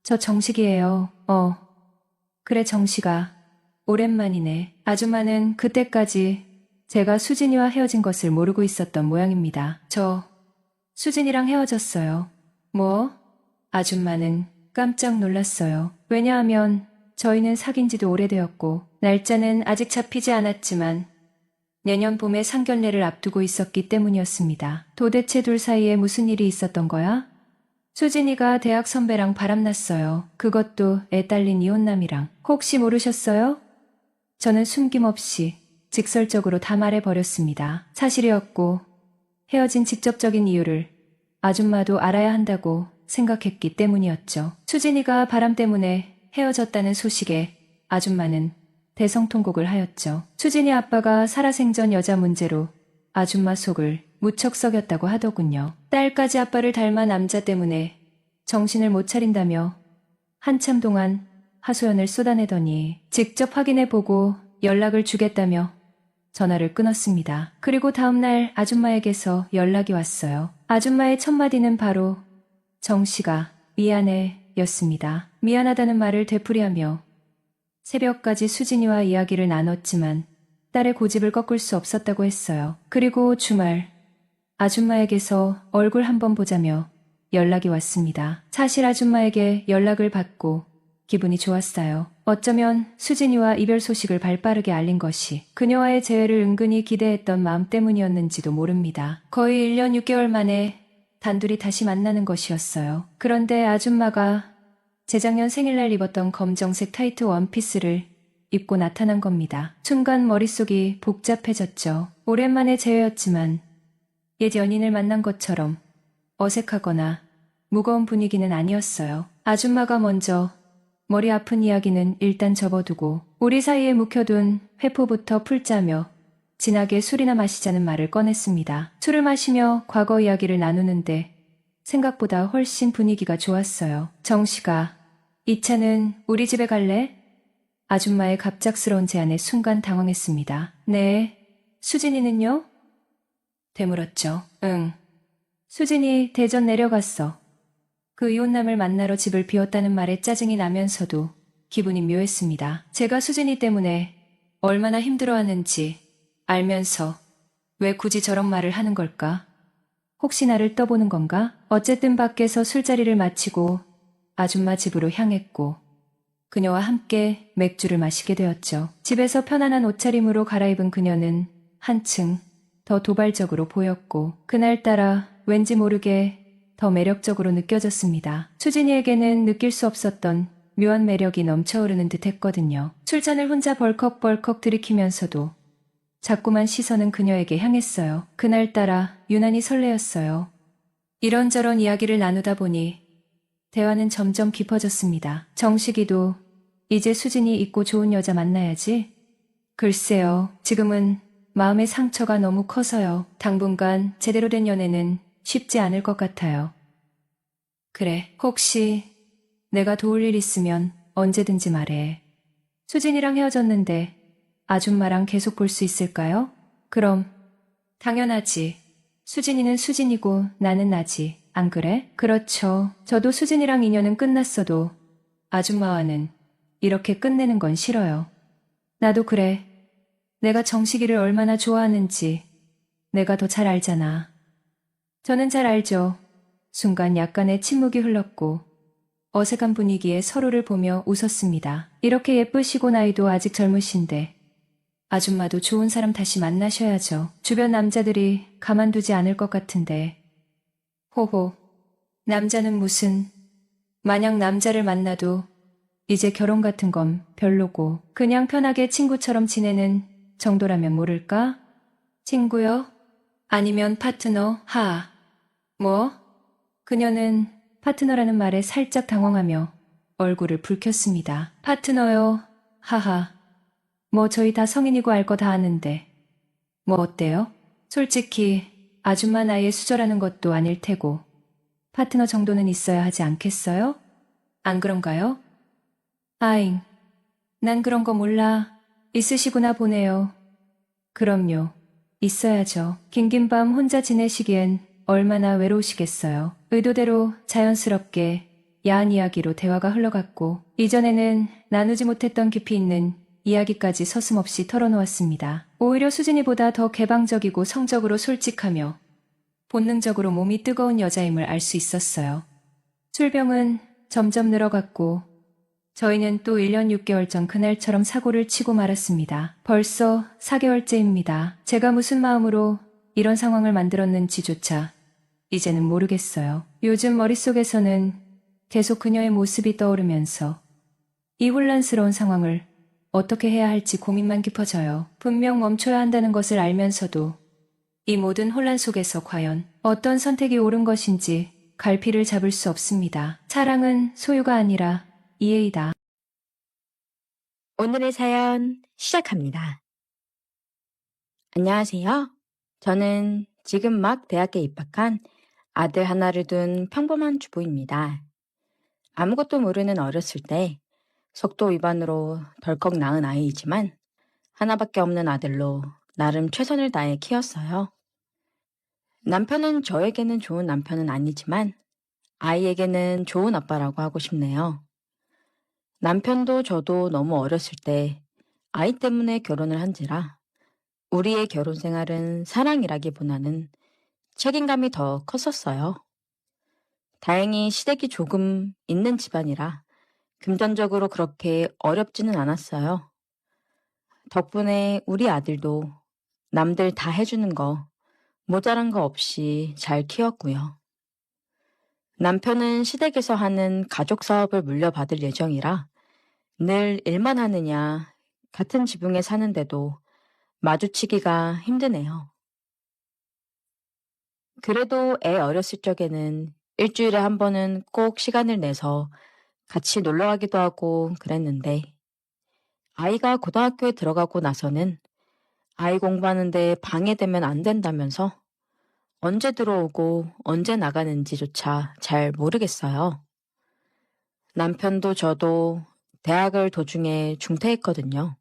저 정식이에요. 그래 정식아. 오랜만이네. 아줌마는 그때까지 제가 수진이와 헤어진 것을 모르고 있었던 모양입니다. 저 수진이랑 헤어졌어요. 뭐? 아줌마는 깜짝 놀랐어요. 왜냐하면 저희는 사귄 지도 오래되었고 날짜는 아직 잡히지 않았지만 내년 봄에 상견례를 앞두고 있었기 때문이었습니다. 도대체 둘 사이에 무슨 일이 있었던 거야? 수진이가 대학 선배랑 바람났어요. 그것도 애 딸린 이혼남이랑. 혹시 모르셨어요? 저는 숨김없이 직설적으로 다 말해버렸습니다. 사실이었고 헤어진 직접적인 이유를 아줌마도 알아야 한다고 생각했기 때문이었죠. 수진이가 바람 때문에 헤어졌다는 소식에 아줌마는 대성통곡을 하였죠. 수진이 아빠가 살아생전 여자 문제로 아줌마 속을 무척 썩였다고 하더군요. 딸까지 아빠를 닮아 남자 때문에 정신을 못 차린다며 한참 동안 하소연을 쏟아내더니 직접 확인해보고 연락을 주겠다며 전화를 끊었습니다. 그리고 다음날 아줌마에게서 연락이 왔어요. 아줌마의 첫 마디는 바로 정씨가 미안해 였습니다. 미안하다는 말을 되풀이하며 새벽까지 수진이와 이야기를 나눴지만 딸의 고집을 꺾을 수 없었다고 했어요. 그리고 주말 아줌마에게서 얼굴 한번 보자며 연락이 왔습니다. 사실 아줌마에게 연락을 받고 기분이 좋았어요. 어쩌면 수진이와 이별 소식을 발빠르게 알린 것이 그녀와의 재회를 은근히 기대했던 마음 때문이었는지도 모릅니다. 거의 1년 6개월 만에 단둘이 다시 만나는 것이었어요. 그런데 아줌마가 재작년 생일날 입었던 검정색 타이트 원피스를 입고 나타난 겁니다. 순간 머릿속이 복잡해졌죠. 오랜만에 재회였지만 옛 연인을 만난 것처럼 어색하거나 무거운 분위기는 아니었어요. 아줌마가 먼저 머리 아픈 이야기는 일단 접어두고 우리 사이에 묵혀둔 회포부터 풀자며 진하게 술이나 마시자는 말을 꺼냈습니다. 술을 마시며 과거 이야기를 나누는데 생각보다 훨씬 분위기가 좋았어요. 정씨가 이 차는 우리 집에 갈래? 아줌마의 갑작스러운 제안에 순간 당황했습니다. 네. 수진이는요? 되물었죠. 응. 수진이 대전 내려갔어. 그 이혼남을 만나러 집을 비웠다는 말에 짜증이 나면서도 기분이 묘했습니다. 제가 수진이 때문에 얼마나 힘들어하는지 알면서 왜 굳이 저런 말을 하는 걸까? 혹시 나를 떠보는 건가? 어쨌든 밖에서 술자리를 마치고 아줌마 집으로 향했고 그녀와 함께 맥주를 마시게 되었죠. 집에서 편안한 옷차림으로 갈아입은 그녀는 한층 더 도발적으로 보였고 그날따라 왠지 모르게 더 매력적으로 느껴졌습니다. 수진이에게는 느낄 수 없었던 묘한 매력이 넘쳐흐르는 듯 했거든요. 술잔을 혼자 벌컥벌컥 들이키면서도 자꾸만 시선은 그녀에게 향했어요. 그날따라 유난히 설레었어요. 이런저런 이야기를 나누다 보니 대화는 점점 깊어졌습니다. 정식이도 이제 수진이 있고 좋은 여자 만나야지. 글쎄요, 지금은 마음의 상처가 너무 커서요. 당분간 제대로 된 연애는 쉽지 않을 것 같아요. 그래, 혹시 내가 도울 일 있으면 언제든지 말해. 수진이랑 헤어졌는데 아줌마랑 계속 볼 수 있을까요? 그럼 당연하지. 수진이는 수진이고 나는 나지. 안 그래? 그렇죠. 저도 수진이랑 인연은 끝났어도 아줌마와는 이렇게 끝내는 건 싫어요. 나도 그래. 내가 정식이를 얼마나 좋아하는지 내가 더 잘 알잖아. 저는 잘 알죠. 순간 약간의 침묵이 흘렀고 어색한 분위기에 서로를 보며 웃었습니다. 이렇게 예쁘시고 나이도 아직 젊으신데 아줌마도 좋은 사람 다시 만나셔야죠. 주변 남자들이 가만두지 않을 것 같은데. 호호. 남자는 무슨. 만약 남자를 만나도 이제 결혼 같은 건 별로고 그냥 편하게 친구처럼 지내는 정도라면 모를까? 친구요? 아니면 파트너? 뭐? 그녀는 파트너라는 말에 살짝 당황하며 얼굴을 붉혔습니다. 파트너요? 하하. 뭐 저희 다 성인이고 알 거 다 아는데. 뭐 어때요? 솔직히 아줌마 나이에 수저라는 것도 아닐 테고 파트너 정도는 있어야 하지 않겠어요? 안 그런가요? 아잉, 난 그런 거 몰라. 있으시구나 보네요. 그럼요. 있어야죠. 긴긴 밤 혼자 지내시기엔 얼마나 외로우시겠어요. 의도대로 자연스럽게 야한 이야기로 대화가 흘러갔고 이전에는 나누지 못했던 깊이 있는 이야기까지 서슴없이 털어놓았습니다. 오히려 수진이보다 더 개방적이고 성적으로 솔직하며 본능적으로 몸이 뜨거운 여자임을 알 수 있었어요. 술병은 점점 늘어갔고 저희는 또 1년 6개월 전 그날처럼 사고를 치고 말았습니다. 벌써 4개월째입니다. 제가 무슨 마음으로 이런 상황을 만들었는지조차 이제는 모르겠어요. 요즘 머릿속에서는 계속 그녀의 모습이 떠오르면서 이 혼란스러운 상황을 어떻게 해야 할지 고민만 깊어져요. 분명 멈춰야 한다는 것을 알면서도 이 모든 혼란 속에서 과연 어떤 선택이 옳은 것인지 갈피를 잡을 수 없습니다. 사랑은 소유가 아니라 이해이다. 오늘의 사연 시작합니다. 안녕하세요. 저는 지금 막 대학에 입학한 아들 하나를 둔 평범한 주부입니다. 아무것도 모르는 어렸을 때 속도 위반으로 덜컥 낳은 아이이지만 하나밖에 없는 아들로 나름 최선을 다해 키웠어요. 남편은 저에게는 좋은 남편은 아니지만 아이에게는 좋은 아빠라고 하고 싶네요. 남편도 저도 너무 어렸을 때 아이 때문에 결혼을 한지라 우리의 결혼 생활은 사랑이라기보다는 책임감이 더 컸었어요. 다행히 시댁이 조금 있는 집안이라 금전적으로 그렇게 어렵지는 않았어요. 덕분에 우리 아들도 남들 다 해주는 거, 모자란 거 없이 잘 키웠고요. 남편은 시댁에서 하는 가족 사업을 물려받을 예정이라 늘 일만 하느냐 같은 지붕에 사는데도 마주치기가 힘드네요. 그래도 애 어렸을 적에는 일주일에 한 번은 꼭 시간을 내서 같이 놀러 가기도 하고 그랬는데 아이가 고등학교에 들어가고 나서는 아이 공부하는데 방해되면 안 된다면서 언제 들어오고 언제 나가는지조차 잘 모르겠어요. 남편도 저도 대학을 도중에 중퇴했거든요.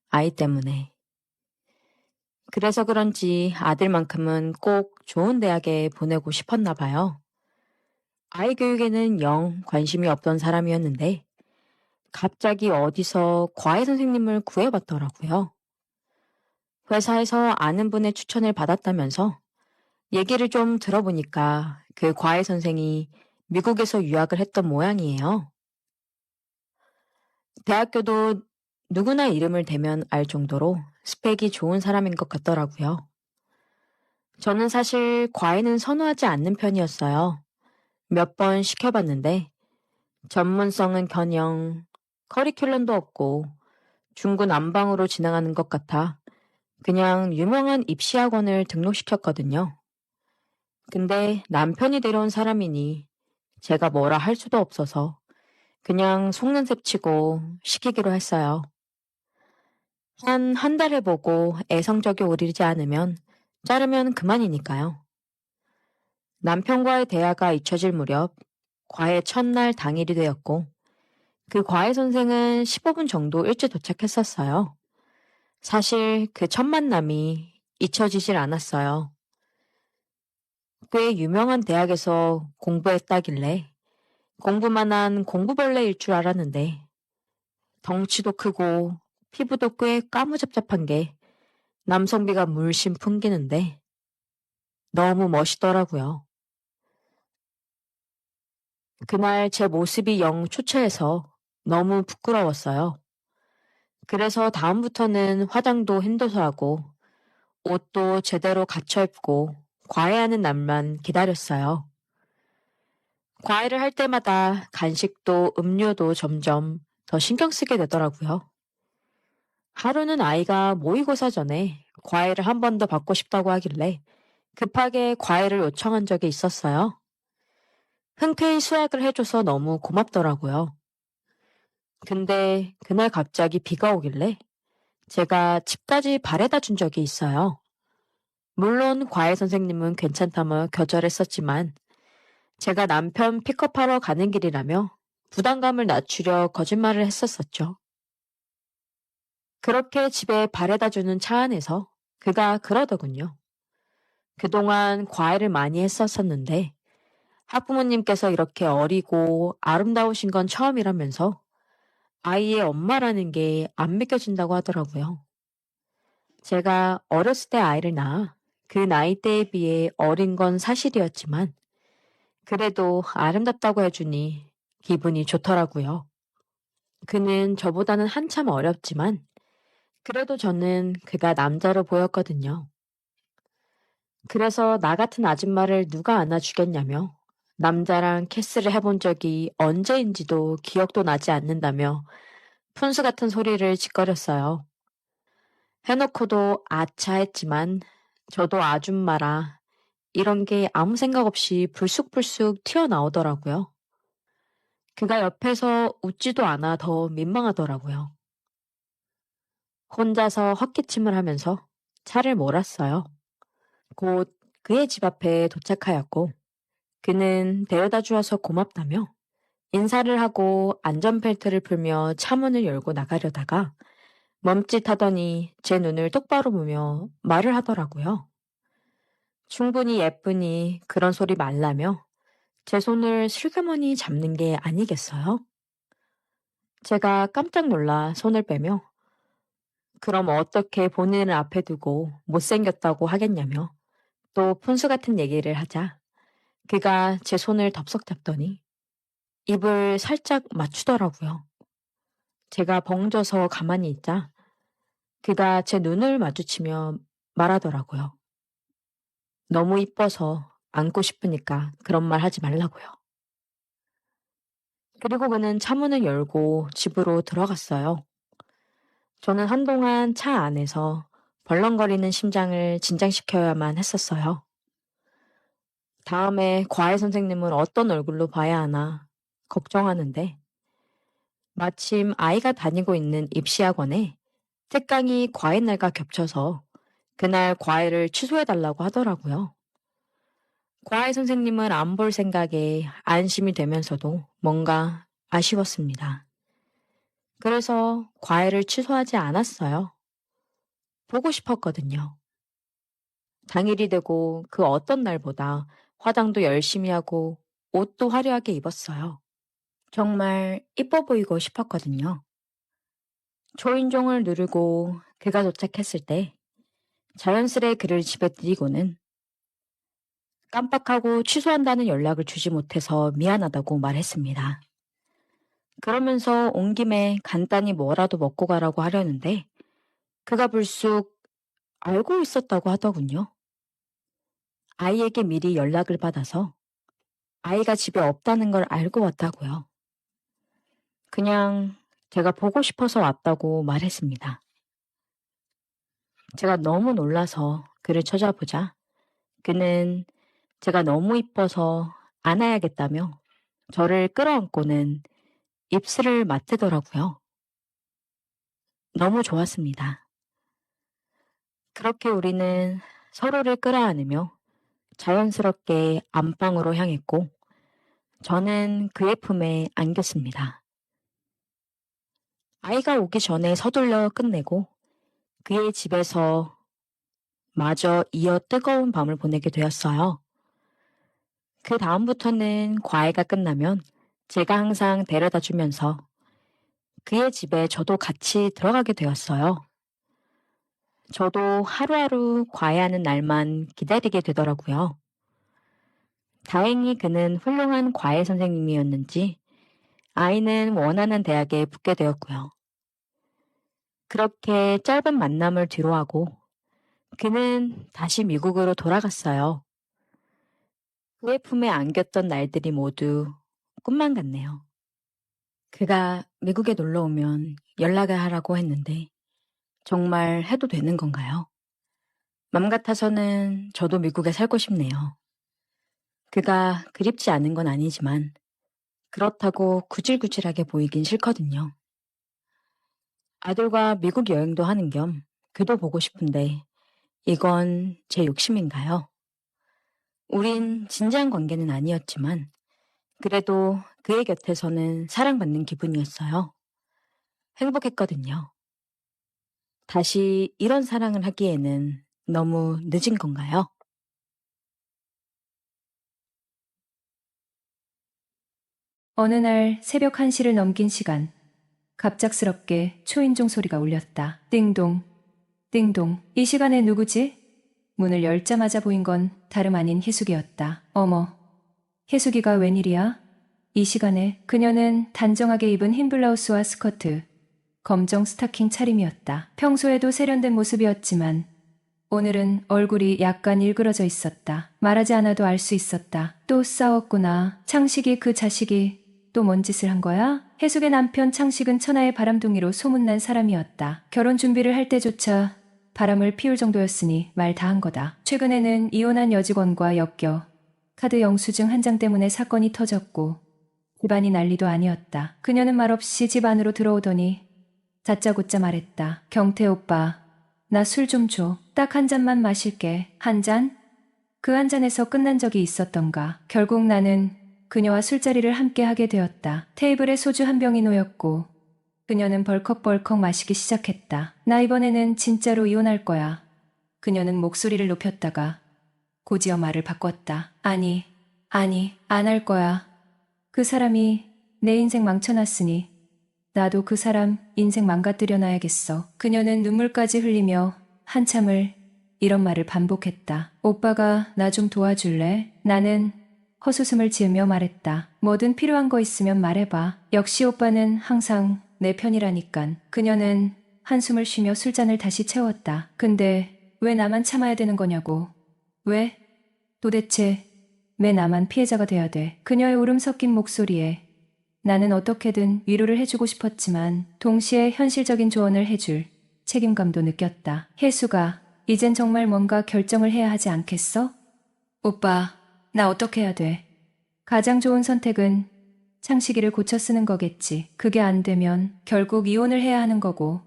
아이 때문에. 그래서 그런지 아들만큼은 꼭 좋은 대학에 보내고 싶었나 봐요. 아이 교육에는 영 관심이 없던 사람이었는데 갑자기 어디서 과외 선생님을 구해봤더라고요. 회사에서 아는 분의 추천을 받았다면서 얘기를 좀 들어보니까 그 과외 선생이 미국에서 유학을 했던 모양이에요. 대학교도 누구나 이름을 대면 알 정도로 스펙이 좋은 사람인 것 같더라고요. 저는 사실 과외는 선호하지 않는 편이었어요. 몇 번 시켜봤는데 전문성은커녕 커리큘럼도 없고 중구난방으로 진행하는 것 같아 그냥 유명한 입시학원을 등록시켰거든요. 근데 남편이 데려온 사람이니 제가 뭐라 할 수도 없어서 그냥 속는 셈 치고 시키기로 했어요. 한 달 해보고 애성적이 오르지 않으면 자르면 그만이니까요. 남편과의 대화가 잊혀질 무렵 과외 첫날 당일이 되었고 그 과외 선생은 15분 정도 일찍 도착했었어요. 사실 그 첫 만남이 잊혀지질 않았어요. 꽤 유명한 대학에서 공부했다길래 공부만 한 공부벌레일 줄 알았는데 덩치도 크고 피부도 꽤 까무잡잡한 게 남성비가 물씬 풍기는데 너무 멋있더라고요. 그날 제 모습이 영 초췌해서 너무 부끄러웠어요. 그래서 다음부터는 화장도 힘줘서 하고 옷도 제대로 갖춰 입고 과외하는 날만 기다렸어요. 과외를 할 때마다 간식도 음료도 점점 더 신경 쓰게 되더라고요. 하루는 아이가 모의고사 전에 과외를 한 번 더 받고 싶다고 하길래 급하게 과외를 요청한 적이 있었어요. 흔쾌히 수락을 해줘서 너무 고맙더라고요. 근데 그날 갑자기 비가 오길래 제가 집까지 바래다 준 적이 있어요. 물론 과외 선생님은 괜찮다며 겨절했었지만 제가 남편 픽업하러 가는 길이라며 부담감을 낮추려 거짓말을 했었었죠. 그렇게 집에 바래다 주는 차 안에서 그가 그러더군요. 그동안 과외를 많이 했었었는데 학부모님께서 이렇게 어리고 아름다우신 건 처음이라면서 아이의 엄마라는 게 안 믿겨진다고 하더라고요. 제가 어렸을 때 아이를 낳아 그 나이대에 비해 어린 건 사실이었지만 그래도 아름답다고 해주니 기분이 좋더라고요. 그는 저보다는 한참 어렸지만 그래도 저는 그가 남자로 보였거든요. 그래서 나 같은 아줌마를 누가 안아주겠냐며 남자랑 키스를 해본 적이 언제인지도 기억도 나지 않는다며 푼수 같은 소리를 짓거렸어요. 해놓고도 아차 했지만 저도 아줌마라 이런 게 아무 생각 없이 불쑥불쑥 튀어나오더라고요. 그가 옆에서 웃지도 않아 더 민망하더라고요. 혼자서 헛기침을 하면서 차를 몰았어요. 곧 그의 집 앞에 도착하였고 그는 데려다 주어서 고맙다며 인사를 하고 안전벨트를 풀며 차문을 열고 나가려다가 멈칫하더니 제 눈을 똑바로 보며 말을 하더라고요. 충분히 예쁘니 그런 소리 말라며 제 손을 슬그머니 잡는 게 아니겠어요? 제가 깜짝 놀라 손을 빼며 그럼 어떻게 본인을 앞에 두고 못생겼다고 하겠냐며 또 푼수 같은 얘기를 하자 그가 제 손을 덥석 잡더니 입을 살짝 맞추더라고요. 제가 벙쪄서 가만히 있자 그가 제 눈을 마주치며 말하더라고요. 너무 이뻐서 안고 싶으니까 그런 말 하지 말라고요. 그리고 그는 차문을 열고 집으로 들어갔어요. 저는 한동안 차 안에서 벌렁거리는 심장을 진정시켜야만 했었어요. 다음에 과외 선생님을 어떤 얼굴로 봐야 하나 걱정하는데 마침 아이가 다니고 있는 입시학원에 특강이 과외 날과 겹쳐서 그날 과외를 취소해달라고 하더라고요. 과외 선생님을 안 볼 생각에 안심이 되면서도 뭔가 아쉬웠습니다. 그래서 과외를 취소하지 않았어요. 보고 싶었거든요. 당일이 되고 그 어떤 날보다 화장도 열심히 하고 옷도 화려하게 입었어요. 정말 이뻐 보이고 싶었거든요. 초인종을 누르고 그가 도착했을 때 자연스레 그를 집에 들이고는 깜빡하고 취소한다는 연락을 주지 못해서 미안하다고 말했습니다. 그러면서 온 김에 간단히 뭐라도 먹고 가라고 하려는데 그가 불쑥 알고 있었다고 하더군요. 아이에게 미리 연락을 받아서 아이가 집에 없다는 걸 알고 왔다고요. 그냥 제가 보고 싶어서 왔다고 말했습니다. 제가 너무 놀라서 그를 찾아보자 그는 제가 너무 이뻐서 안아야겠다며 저를 끌어안고는 입술을 맞대더라고요. 너무 좋았습니다. 그렇게 우리는 서로를 끌어안으며 자연스럽게 안방으로 향했고 저는 그의 품에 안겼습니다. 아이가 오기 전에 서둘러 끝내고 그의 집에서 마저 이어 뜨거운 밤을 보내게 되었어요. 그 다음부터는 과외가 끝나면 제가 항상 데려다 주면서 그의 집에 저도 같이 들어가게 되었어요. 저도 하루하루 과외하는 날만 기다리게 되더라고요. 다행히 그는 훌륭한 과외 선생님이었는지 아이는 원하는 대학에 붙게 되었고요. 그렇게 짧은 만남을 뒤로하고 그는 다시 미국으로 돌아갔어요. 그의 품에 안겼던 날들이 모두 꿈만 같네요. 그가 미국에 놀러 오면 연락을 하라고 했는데 정말 해도 되는 건가요? 맘 같아서는 저도 미국에 살고 싶네요. 그가 그립지 않은 건 아니지만 그렇다고 구질구질하게 보이긴 싫거든요. 아들과 미국 여행도 하는 겸 그도 보고 싶은데 이건 제 욕심인가요? 우린 진지한 관계는 아니었지만 그래도 그의 곁에서는 사랑받는 기분이었어요. 행복했거든요. 다시 이런 사랑을 하기에는 너무 늦은 건가요? 어느 날 새벽 1시를 넘긴 시간, 갑작스럽게 초인종 소리가 울렸다. 띵동, 띵동. 이 시간에 누구지? 문을 열자마자 보인 건 다름 아닌 희숙이었다. 어머, 희숙이가 웬일이야? 이 시간에 그녀는 단정하게 입은 흰 블라우스와 스커트, 검정 스타킹 차림이었다. 평소에도 세련된 모습이었지만 오늘은 얼굴이 약간 일그러져 있었다. 말하지 않아도 알 수 있었다. 또 싸웠구나. 창식이 그 자식이 또 뭔 짓을 한 거야? 해숙의 남편 창식은 천하의 바람둥이로 소문난 사람이었다. 결혼 준비를 할 때조차 바람을 피울 정도였으니 말 다 한 거다. 최근에는 이혼한 여직원과 엮여 카드 영수증 한 장 때문에 사건이 터졌고 집안이 난리도 아니었다. 그녀는 말없이 집 안으로 들어오더니 다짜고짜 말했다. 경태 오빠, 나 술 좀 줘. 딱 한 잔만 마실게. 한 잔? 그 한 잔에서 끝난 적이 있었던가. 결국 나는 그녀와 술자리를 함께 하게 되었다. 테이블에 소주 한 병이 놓였고 그녀는 벌컥벌컥 마시기 시작했다. 나 이번에는 진짜로 이혼할 거야. 그녀는 목소리를 높였다가 곧이어 말을 바꿨다. 아니, 안 할 거야. 그 사람이 내 인생 망쳐놨으니 나도 그 사람 인생 망가뜨려 놔야겠어. 그녀는 눈물까지 흘리며 한참을 이런 말을 반복했다. 오빠가 나 좀 도와줄래? 나는 헛웃음을 지으며 말했다. 뭐든 필요한 거 있으면 말해봐. 역시 오빠는 항상 내 편이라니깐. 그녀는 한숨을 쉬며 술잔을 다시 채웠다. 근데 왜 나만 참아야 되는 거냐고. 왜? 도대체 왜 나만 피해자가 돼야 돼? 그녀의 울음 섞인 목소리에 나는 어떻게든 위로를 해주고 싶었지만 동시에 현실적인 조언을 해줄 책임감도 느꼈다. 혜수가 이젠 정말 뭔가 결정을 해야 하지 않겠어? 오빠, 나 어떻게 해야 돼? 가장 좋은 선택은 창식이를 고쳐 쓰는 거겠지. 그게 안 되면 결국 이혼을 해야 하는 거고.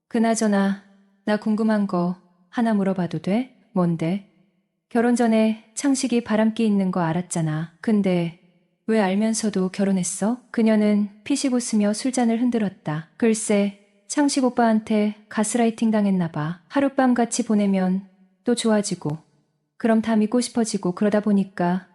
그나저나 나 궁금한 거 하나 물어봐도 돼? 뭔데? 결혼 전에 창식이 바람기 있는 거 알았잖아. 근데 왜 알면서도 결혼했어? 그녀는 피식 웃으며 술잔을 흔들었다. 글쎄, 창식 오빠한테 가스라이팅 당했나 봐. 하룻밤 같이 보내면 또 좋아지고 그럼 다 믿고 싶어지고 그러다 보니까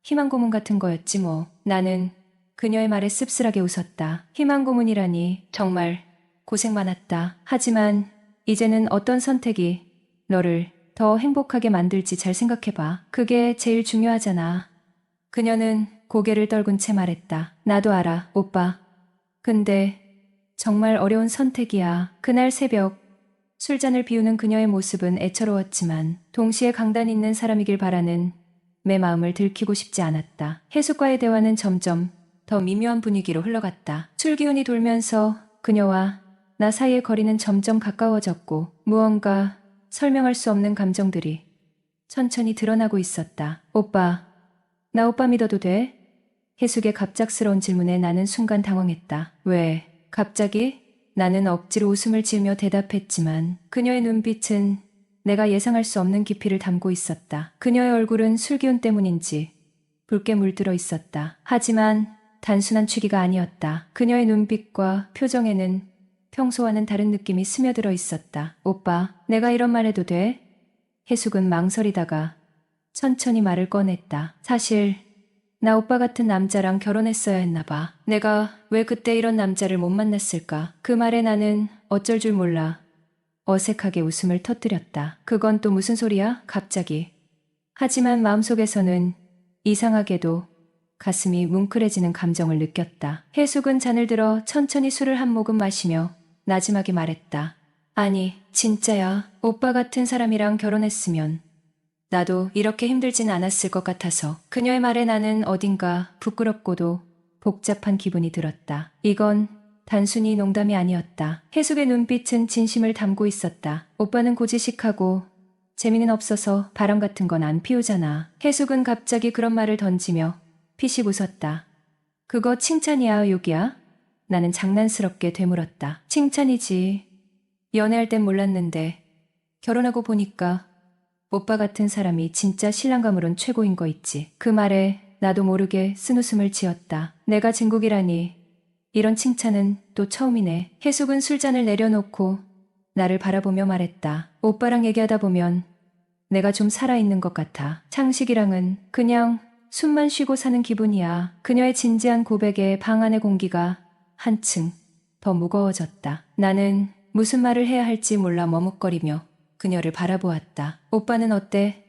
희망 고문 같은 거였지 뭐. 나는 그녀의 말에 씁쓸하게 웃었다. 희망 고문이라니 정말 고생 많았다. 하지만 이제는 어떤 선택이 너를 더 행복하게 만들지 잘 생각해봐. 그게 제일 중요하잖아. 그녀는 고개를 떨군 채 말했다. 나도 알아, 오빠. 근데 정말 어려운 선택이야. 그날 새벽 술잔을 비우는 그녀의 모습은 애처로웠지만 동시에 강단 있는 사람이길 바라는 내 마음을 들키고 싶지 않았다. 혜숙과의 대화는 점점 더 미묘한 분위기로 흘러갔다. 술 기운이 돌면서 그녀와 나 사이의 거리는 점점 가까워졌고 무언가 설명할 수 없는 감정들이 천천히 드러나고 있었다. 오빠, 나 오빠 믿어도 돼? 혜숙의 갑작스러운 질문에 나는 순간 당황했다. 왜? 갑자기? 나는 억지로 웃음을 지으며 대답했지만 그녀의 눈빛은 내가 예상할 수 없는 깊이를 담고 있었다. 그녀의 얼굴은 술기운 때문인지 붉게 물들어 있었다. 하지만 단순한 취기가 아니었다. 그녀의 눈빛과 표정에는 평소와는 다른 느낌이 스며들어 있었다. 오빠, 내가 이런 말 해도 돼? 혜숙은 망설이다가 천천히 말을 꺼냈다. 사실 나 오빠 같은 남자랑 결혼했어야 했나 봐. 내가 왜 그때 이런 남자를 못 만났을까? 그 말에 나는 어쩔 줄 몰라 어색하게 웃음을 터뜨렸다. 그건 또 무슨 소리야? 갑자기. 하지만 마음속에서는 이상하게도 가슴이 뭉클해지는 감정을 느꼈다. 혜숙은 잔을 들어 천천히 술을 한 모금 마시며 나지막이 말했다. 아니, 진짜야. 오빠 같은 사람이랑 결혼했으면 나도 이렇게 힘들진 않았을 것 같아서. 그녀의 말에 나는 어딘가 부끄럽고도 복잡한 기분이 들었다. 이건 단순히 농담이 아니었다. 혜숙의 눈빛은 진심을 담고 있었다. 오빠는 고지식하고 재미는 없어서 바람 같은 건 안 피우잖아. 혜숙은 갑자기 그런 말을 던지며 피식 웃었다. 그거 칭찬이야, 욕이야? 나는 장난스럽게 되물었다. 칭찬이지. 연애할 땐 몰랐는데 결혼하고 보니까 오빠 같은 사람이 진짜 신랑감으론 최고인 거 있지. 그 말에 나도 모르게 쓴웃음을 지었다. 내가 진국이라니. 이런 칭찬은 또 처음이네. 혜숙은 술잔을 내려놓고 나를 바라보며 말했다. 오빠랑 얘기하다 보면 내가 좀 살아있는 것 같아. 창식이랑은 그냥 숨만 쉬고 사는 기분이야. 그녀의 진지한 고백에 방 안의 공기가 한층 더 무거워졌다. 나는 무슨 말을 해야 할지 몰라 머뭇거리며 그녀를 바라보았다. 오빠는 어때?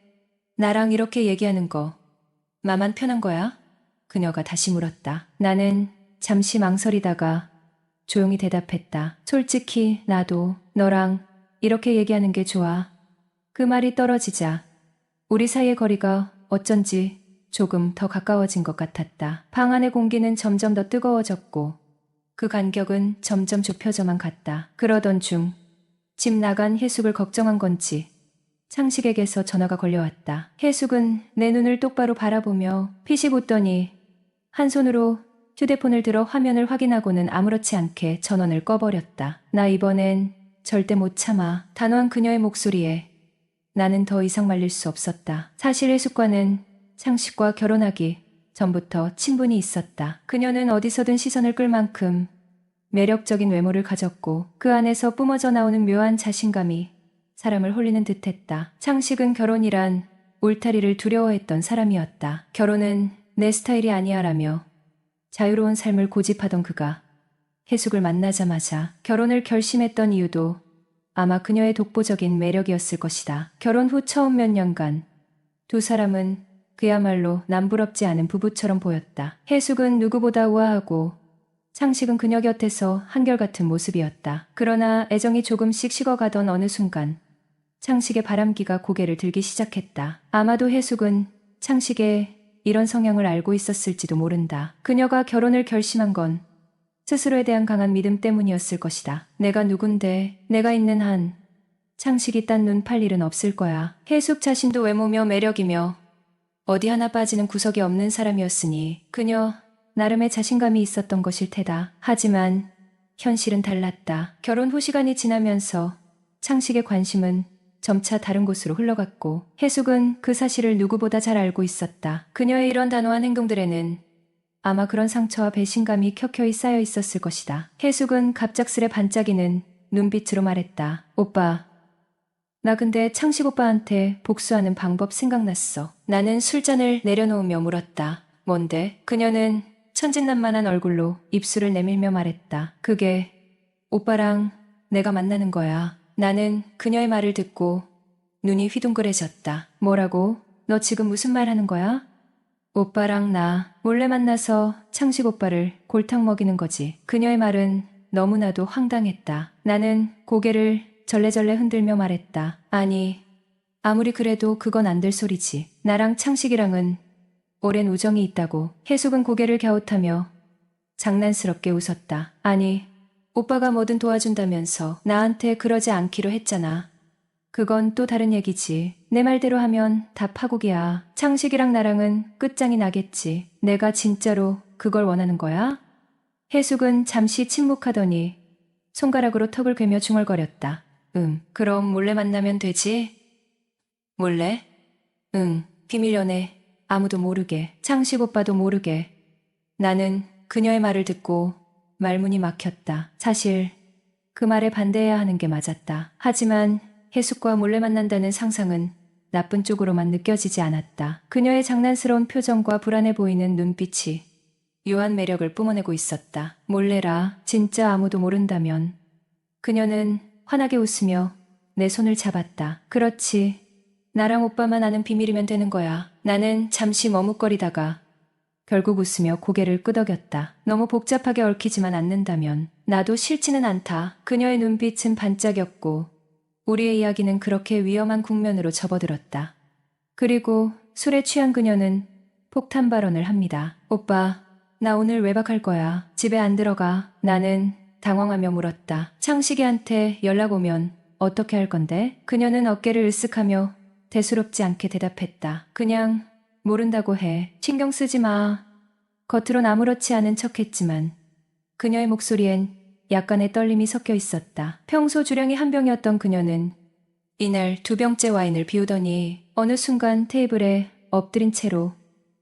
나랑 이렇게 얘기하는 거 마만 편한 거야? 그녀가 다시 물었다. 나는 잠시 망설이다가 조용히 대답했다. 솔직히 나도 너랑 이렇게 얘기하는 게 좋아. 그 말이 떨어지자 우리 사이의 거리가 어쩐지 조금 더 가까워진 것 같았다. 방 안의 공기는 점점 더 뜨거워졌고 그 간격은 점점 좁혀져만 갔다. 그러던 중 집 나간 혜숙을 걱정한 건지 창식에게서 전화가 걸려왔다. 혜숙은 내 눈을 똑바로 바라보며 피식 웃더니 한 손으로 휴대폰을 들어 화면을 확인하고는 아무렇지 않게 전원을 꺼버렸다. 나 이번엔 절대 못 참아. 단호한 그녀의 목소리에 나는 더 이상 말릴 수 없었다. 사실 혜숙과는 창식과 결혼하기 전부터 친분이 있었다. 그녀는 어디서든 시선을 끌 만큼 매력적인 외모를 가졌고 그 안에서 뿜어져 나오는 묘한 자신감이 사람을 홀리는 듯했다. 창식은 결혼이란 울타리를 두려워했던 사람이었다. 결혼은 내 스타일이 아니야라며 자유로운 삶을 고집하던 그가 혜숙을 만나자마자 결혼을 결심했던 이유도 아마 그녀의 독보적인 매력이었을 것이다. 결혼 후 처음 몇 년간 두 사람은 그야말로 남부럽지 않은 부부처럼 보였다. 혜숙은 누구보다 우아하고 창식은 그녀 곁에서 한결같은 모습이었다. 그러나 애정이 조금씩 식어가던 어느 순간 창식의 바람기가 고개를 들기 시작했다. 아마도 혜숙은 창식의 이런 성향을 알고 있었을지도 모른다. 그녀가 결혼을 결심한 건 스스로에 대한 강한 믿음 때문이었을 것이다. 내가 누군데 내가 있는 한 창식이 딴 눈 팔 일은 없을 거야. 혜숙 자신도 외모며 매력이며 어디 하나 빠지는 구석이 없는 사람이었으니 그녀 나름의 자신감이 있었던 것일 테다. 하지만 현실은 달랐다. 결혼 후 시간이 지나면서 창식의 관심은 점차 다른 곳으로 흘러갔고 혜숙은 그 사실을 누구보다 잘 알고 있었다. 그녀의 이런 단호한 행동들에는 아마 그런 상처와 배신감이 켜켜이 쌓여 있었을 것이다. 혜숙은 갑작스레 반짝이는 눈빛으로 말했다. 오빠, 나 근데 창식 오빠한테 복수하는 방법 생각났어. 나는 술잔을 내려놓으며 물었다. 뭔데? 그녀는 천진난만한 얼굴로 입술을 내밀며 말했다. 그게 오빠랑 내가 만나는 거야. 나는 그녀의 말을 듣고 눈이 휘둥그레졌다. 뭐라고? 너 지금 무슨 말 하는 거야? 오빠랑 나 몰래 만나서 창식 오빠를 골탕 먹이는 거지. 그녀의 말은 너무나도 황당했다. 나는 고개를 절레절레 흔들며 말했다. 아니, 아무리 그래도 그건 안 될 소리지. 나랑 창식이랑은 오랜 우정이 있다고. 혜숙은 고개를 갸웃하며 장난스럽게 웃었다. 아니, 오빠가 뭐든 도와준다면서 나한테 그러지 않기로 했잖아. 그건 또 다른 얘기지. 내 말대로 하면 다 파국이야. 창식이랑 나랑은 끝장이 나겠지. 내가 진짜로 그걸 원하는 거야? 혜숙은 잠시 침묵하더니 손가락으로 턱을 괴며 중얼거렸다. 그럼 몰래 만나면 되지? 몰래? 비밀 연애. 아무도 모르게. 창식 오빠도 모르게. 나는 그녀의 말을 듣고 말문이 막혔다. 사실 그 말에 반대해야 하는 게 맞았다. 하지만 혜숙과 몰래 만난다는 상상은 나쁜 쪽으로만 느껴지지 않았다. 그녀의 장난스러운 표정과 불안해 보이는 눈빛이 묘한 매력을 뿜어내고 있었다. 몰래라. 진짜 아무도 모른다면. 그녀는 환하게 웃으며 내 손을 잡았다. 그렇지. 나랑 오빠만 아는 비밀이면 되는 거야. 나는 잠시 머뭇거리다가 결국 웃으며 고개를 끄덕였다. 너무 복잡하게 얽히지만 않는다면. 나도 싫지는 않다. 그녀의 눈빛은 반짝였고 우리의 이야기는 그렇게 위험한 국면으로 접어들었다. 그리고 술에 취한 그녀는 폭탄 발언을 합니다. 오빠, 나 오늘 외박할 거야. 집에 안 들어가. 나는 당황하며 물었다. 창식이한테 연락 오면 어떻게 할 건데? 그녀는 어깨를 으쓱하며 대수롭지 않게 대답했다. 그냥 모른다고 해. 신경 쓰지 마. 겉으론 아무렇지 않은 척했지만 그녀의 목소리엔 약간의 떨림이 섞여 있었다. 평소 주량이 한 병이었던 그녀는 이날 2병째 와인을 비우더니 어느 순간 테이블에 엎드린 채로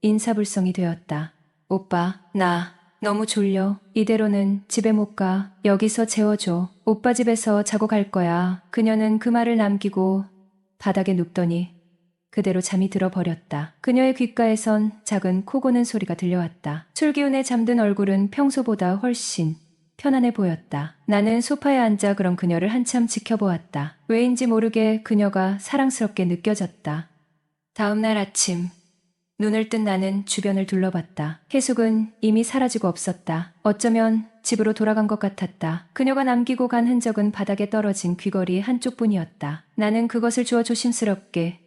인사불성이 되었다. 오빠, 나 너무 졸려. 이대로는 집에 못 가. 여기서 재워줘. 오빠 집에서 자고 갈 거야. 그녀는 그 말을 남기고 바닥에 눕더니 그대로 잠이 들어버렸다. 그녀의 귓가에선 작은 코 고는 소리가 들려왔다. 술기운에 잠든 얼굴은 평소보다 훨씬 편안해 보였다. 나는 소파에 앉아 그런 그녀를 한참 지켜보았다. 왜인지 모르게 그녀가 사랑스럽게 느껴졌다. 다음 날 아침 눈을 뜬 나는 주변을 둘러봤다. 혜숙은 이미 사라지고 없었다. 어쩌면 집으로 돌아간 것 같았다. 그녀가 남기고 간 흔적은 바닥에 떨어진 귀걸이 한쪽뿐이었다. 나는 그것을 주워 조심스럽게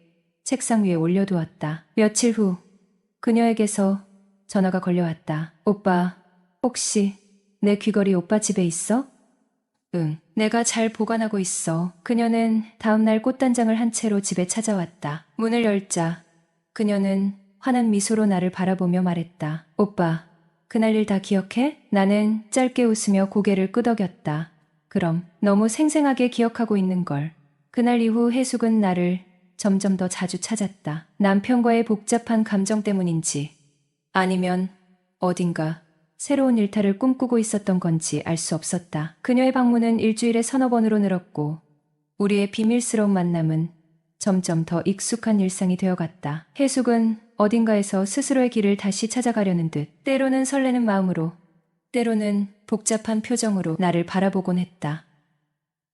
책상 위에 올려두었다. 며칠 후 그녀에게서 전화가 걸려왔다. 오빠, 혹시 내 귀걸이 오빠 집에 있어? 응, 내가 잘 보관하고 있어. 그녀는 다음날 꽃단장을 한 채로 집에 찾아왔다. 문을 열자 그녀는 환한 미소로 나를 바라보며 말했다. 오빠, 그날 일 다 기억해? 나는 짧게 웃으며 고개를 끄덕였다. 그럼 너무 생생하게 기억하고 있는 걸. 그날 이후 혜숙은 나를 점점 더 자주 찾았다. 남편과의 복잡한 감정 때문인지 아니면 어딘가 새로운 일탈을 꿈꾸고 있었던 건지 알 수 없었다. 그녀의 방문은 일주일에 3-4번으로 늘었고 우리의 비밀스러운 만남은 점점 더 익숙한 일상이 되어갔다. 혜숙은 어딘가에서 스스로의 길을 다시 찾아가려는 듯 때로는 설레는 마음으로 때로는 복잡한 표정으로 나를 바라보곤 했다.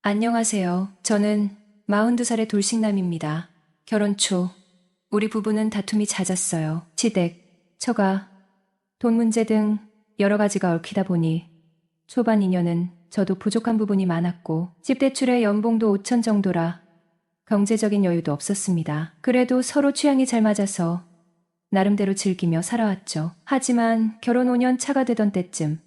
안녕하세요. 저는 42살의 돌싱남입니다. 결혼 초 우리 부부는 다툼이 잦았어요. 시댁, 처가, 돈 문제 등 여러 가지가 얽히다 보니 초반 2년은 저도 부족한 부분이 많았고 집 대출의 연봉도 5천 정도라 경제적인 여유도 없었습니다. 그래도 서로 취향이 잘 맞아서 나름대로 즐기며 살아왔죠. 하지만 결혼 5년 차가 되던 때쯤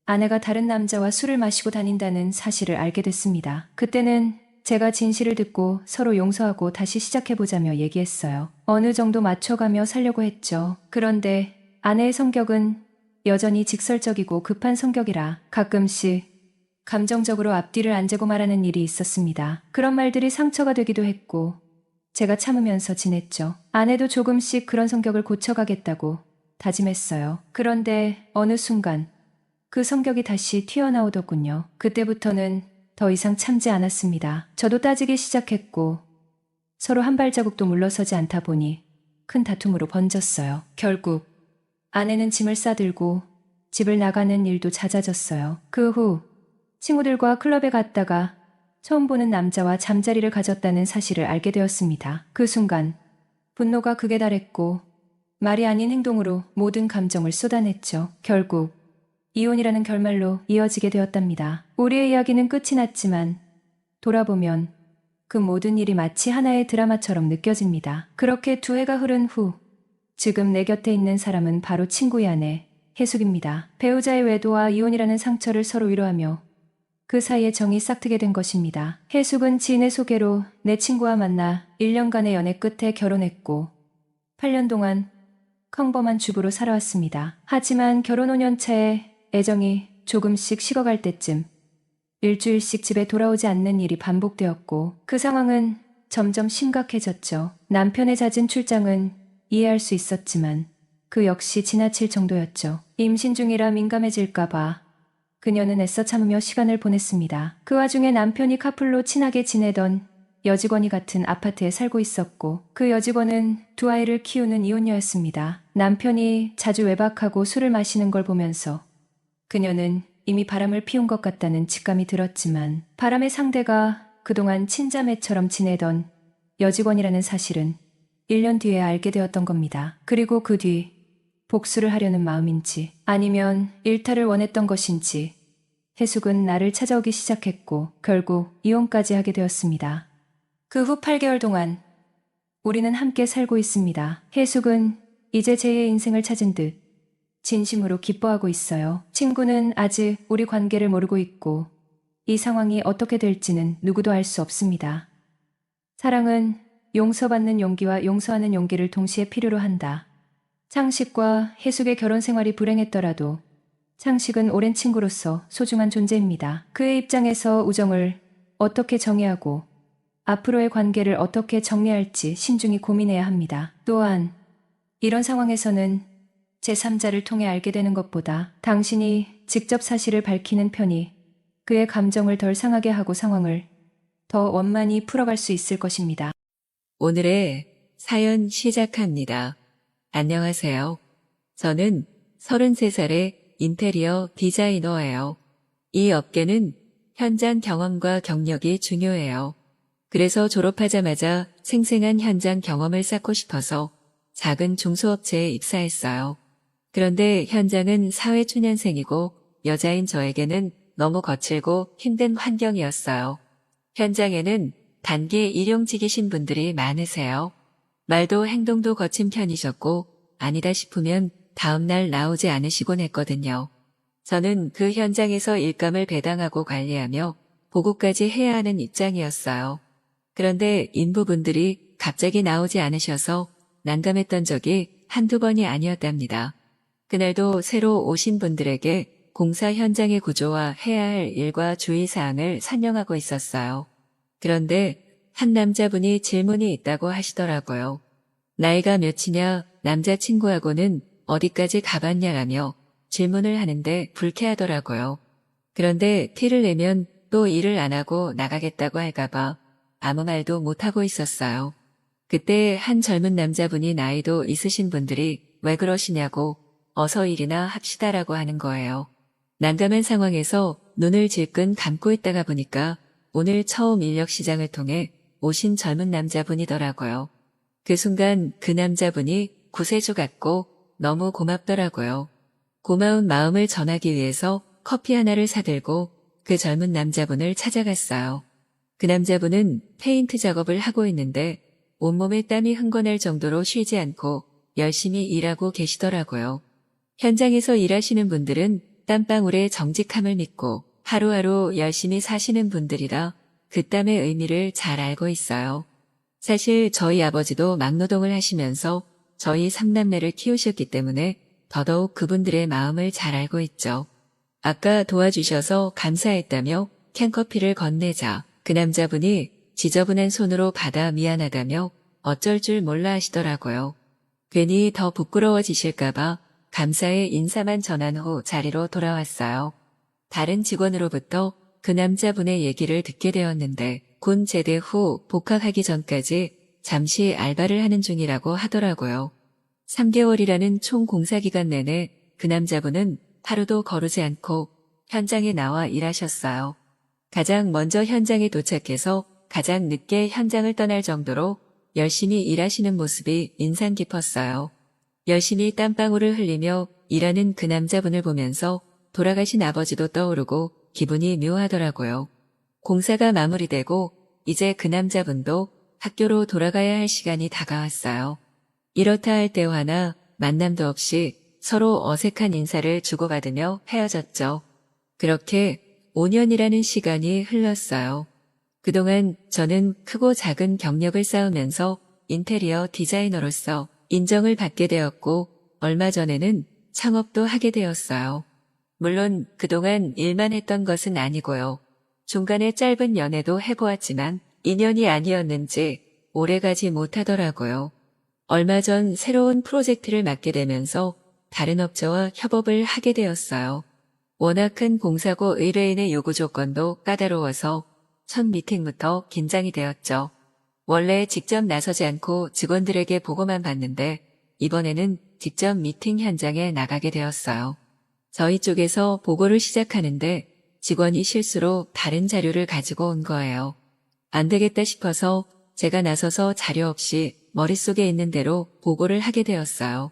아내가 다른 남자와 술을 마시고 다닌다는 사실을 알게 됐습니다. 그때는 제가 진실을 듣고 서로 용서하고 다시 시작해보자며 얘기했어요. 어느 정도 맞춰가며 살려고 했죠. 그런데 아내의 성격은 여전히 직설적이고 급한 성격이라 가끔씩 감정적으로 앞뒤를 안 재고 말하는 일이 있었습니다. 그런 말들이 상처가 되기도 했고 제가 참으면서 지냈죠. 아내도 조금씩 그런 성격을 고쳐가겠다고 다짐했어요. 그런데 어느 순간 그 성격이 다시 튀어나오더군요. 그때부터는 더 이상 참지 않았습니다. 저도 따지기 시작했고 서로 한 발자국도 물러서지 않다 보니 큰 다툼으로 번졌어요. 결국 아내는 짐을 싸들고 집을 나가는 일도 잦아졌어요. 그 후 친구들과 클럽에 갔다가 처음 보는 남자와 잠자리를 가졌다는 사실을 알게 되었습니다. 그 순간 분노가 극에 달했고 말이 아닌 행동으로 모든 감정을 쏟아냈죠. 결국 이혼이라는 결말로 이어지게 되었답니다. 우리의 이야기는 끝이 났지만 돌아보면 그 모든 일이 마치 하나의 드라마처럼 느껴집니다. 그렇게 2해가 흐른 후 지금 내 곁에 있는 사람은 바로 친구의 아내 혜숙입니다. 배우자의 외도와 이혼이라는 상처를 서로 위로하며 그 사이에 정이 싹트게 된 것입니다. 혜숙은 지인의 소개로 내 친구와 만나 1년간의 연애 끝에 결혼했고 8년 동안 평범한 주부로 살아왔습니다. 하지만 결혼 5년 차에 애정이 조금씩 식어갈 때쯤 일주일씩 집에 돌아오지 않는 일이 반복되었고 그 상황은 점점 심각해졌죠. 남편의 잦은 출장은 이해할 수 있었지만 그 역시 지나칠 정도였죠. 임신 중이라 민감해질까봐 그녀는 애써 참으며 시간을 보냈습니다. 그 와중에 남편이 카풀로 친하게 지내던 여직원이 같은 아파트에 살고 있었고 그 여직원은 2아이를 키우는 이혼녀였습니다. 남편이 자주 외박하고 술을 마시는 걸 보면서 그녀는 이미 바람을 피운 것 같다는 직감이 들었지만 바람의 상대가 그동안 친자매처럼 지내던 여직원이라는 사실은 1년 뒤에 알게 되었던 겁니다. 그리고 그 뒤 복수를 하려는 마음인지 아니면 일탈을 원했던 것인지 혜숙은 나를 찾아오기 시작했고 결국 이혼까지 하게 되었습니다. 그 후 8개월 동안 우리는 함께 살고 있습니다. 혜숙은 이제 제2의 인생을 찾은 듯 진심으로 기뻐하고 있어요. 친구는 아직 우리 관계를 모르고 있고 이 상황이 어떻게 될지는 누구도 알 수 없습니다. 사랑은 용서받는 용기와 용서하는 용기를 동시에 필요로 한다. 창식과 혜숙의 결혼 생활이 불행했더라도 창식은 오랜 친구로서 소중한 존재입니다. 그의 입장에서 우정을 어떻게 정의하고 앞으로의 관계를 어떻게 정리할지 신중히 고민해야 합니다. 또한 이런 상황에서는 제3자를 통해 알게 되는 것보다 당신이 직접 사실을 밝히는 편이 그의 감정을 덜 상하게 하고 상황을 더 원만히 풀어갈 수 있을 것입니다. 오늘의 사연 시작합니다. 안녕하세요. 저는 33살의 인테리어 디자이너예요. 이 업계는 현장 경험과 경력이 중요해요. 그래서 졸업하자마자 생생한 현장 경험을 쌓고 싶어서 작은 중소업체에 입사했어요. 그런데 현장은 사회초년생이고 여자인 저에게는 너무 거칠고 힘든 환경이었어요. 현장에는 단기 일용직이신 분들이 많으세요. 말도 행동도 거친 편이셨고 아니다 싶으면 다음날 나오지 않으시곤 했거든요. 저는 그 현장에서 일감을 배당하고 관리하며 보고까지 해야 하는 입장이었어요. 그런데 인부분들이 갑자기 나오지 않으셔서 난감했던 적이 한두 번이 아니었답니다. 그날도 새로 오신 분들에게 공사 현장의 구조와 해야 할 일과 주의사항을 설명하고 있었어요. 그런데 한 남자분이 질문이 있다고 하시더라고요. 나이가 몇이냐, 남자친구하고는 어디까지 가봤냐라며 질문을 하는데 불쾌하더라고요. 그런데 티를 내면 또 일을 안 하고 나가겠다고 할까봐 아무 말도 못하고 있었어요. 그때 한 젊은 남자분이 나이도 있으신 분들이 왜 그러시냐고 어서 일이나 합시다라고 하는 거예요. 난감한 상황에서 눈을 질끈 감고 있다가 보니까 오늘 처음 인력시장을 통해 오신 젊은 남자분이더라고요. 그 순간 그 남자분이 구세주 같고 너무 고맙더라고요. 고마운 마음을 전하기 위해서 커피 하나를 사들고 그 젊은 남자분을 찾아갔어요. 그 남자분은 페인트 작업을 하고 있는데 온몸에 땀이 흥건할 정도로 쉬지 않고 열심히 일하고 계시더라고요. 현장에서 일하시는 분들은 땀방울의 정직함을 믿고 하루하루 열심히 사시는 분들이라 그 땀의 의미를 잘 알고 있어요. 사실 저희 아버지도 막노동을 하시면서 저희 3남매를 키우셨기 때문에 더더욱 그분들의 마음을 잘 알고 있죠. 아까 도와주셔서 감사했다며 캔커피를 건네자 그 남자분이 지저분한 손으로 받아 미안하다며 어쩔 줄 몰라 하시더라고요. 괜히 더 부끄러워지실까봐 감사의 인사만 전한 후 자리로 돌아왔어요. 다른 직원으로부터 그 남자분의 얘기를 듣게 되었는데 군 제대 후 복학하기 전까지 잠시 알바를 하는 중이라고 하더라고요. 3개월이라는 총 공사기간 내내 그 남자분은 하루도 거르지 않고 현장에 나와 일하셨어요. 가장 먼저 현장에 도착해서 가장 늦게 현장을 떠날 정도로 열심히 일하시는 모습이 인상 깊었어요. 열심히 땀방울을 흘리며 일하는 그 남자분을 보면서 돌아가신 아버지도 떠오르고 기분이 묘하더라고요. 공사가 마무리되고 이제 그 남자분도 학교로 돌아가야 할 시간이 다가왔어요. 이렇다 할 때와 하나 만남도 없이 서로 어색한 인사를 주고받으며 헤어졌죠. 그렇게 5년이라는 시간이 흘렀어요. 그동안 저는 크고 작은 경력을 쌓으면서 인테리어 디자이너로서 인정을 받게 되었고 얼마 전에는 창업도 하게 되었어요. 물론 그동안 일만 했던 것은 아니고요. 중간에 짧은 연애도 해보았지만 인연이 아니었는지 오래가지 못하더라고요. 얼마 전 새로운 프로젝트를 맡게 되면서 다른 업체와 협업을 하게 되었어요. 워낙 큰 공사고 의뢰인의 요구 조건도 까다로워서 첫 미팅부터 긴장이 되었죠. 원래 직접 나서지 않고 직원들에게 보고만 받는데 이번에는 직접 미팅 현장에 나가게 되었어요. 저희 쪽에서 보고를 시작하는데 직원이 실수로 다른 자료를 가지고 온 거예요. 안 되겠다 싶어서 제가 나서서 자료 없이 머릿속에 있는 대로 보고를 하게 되었어요.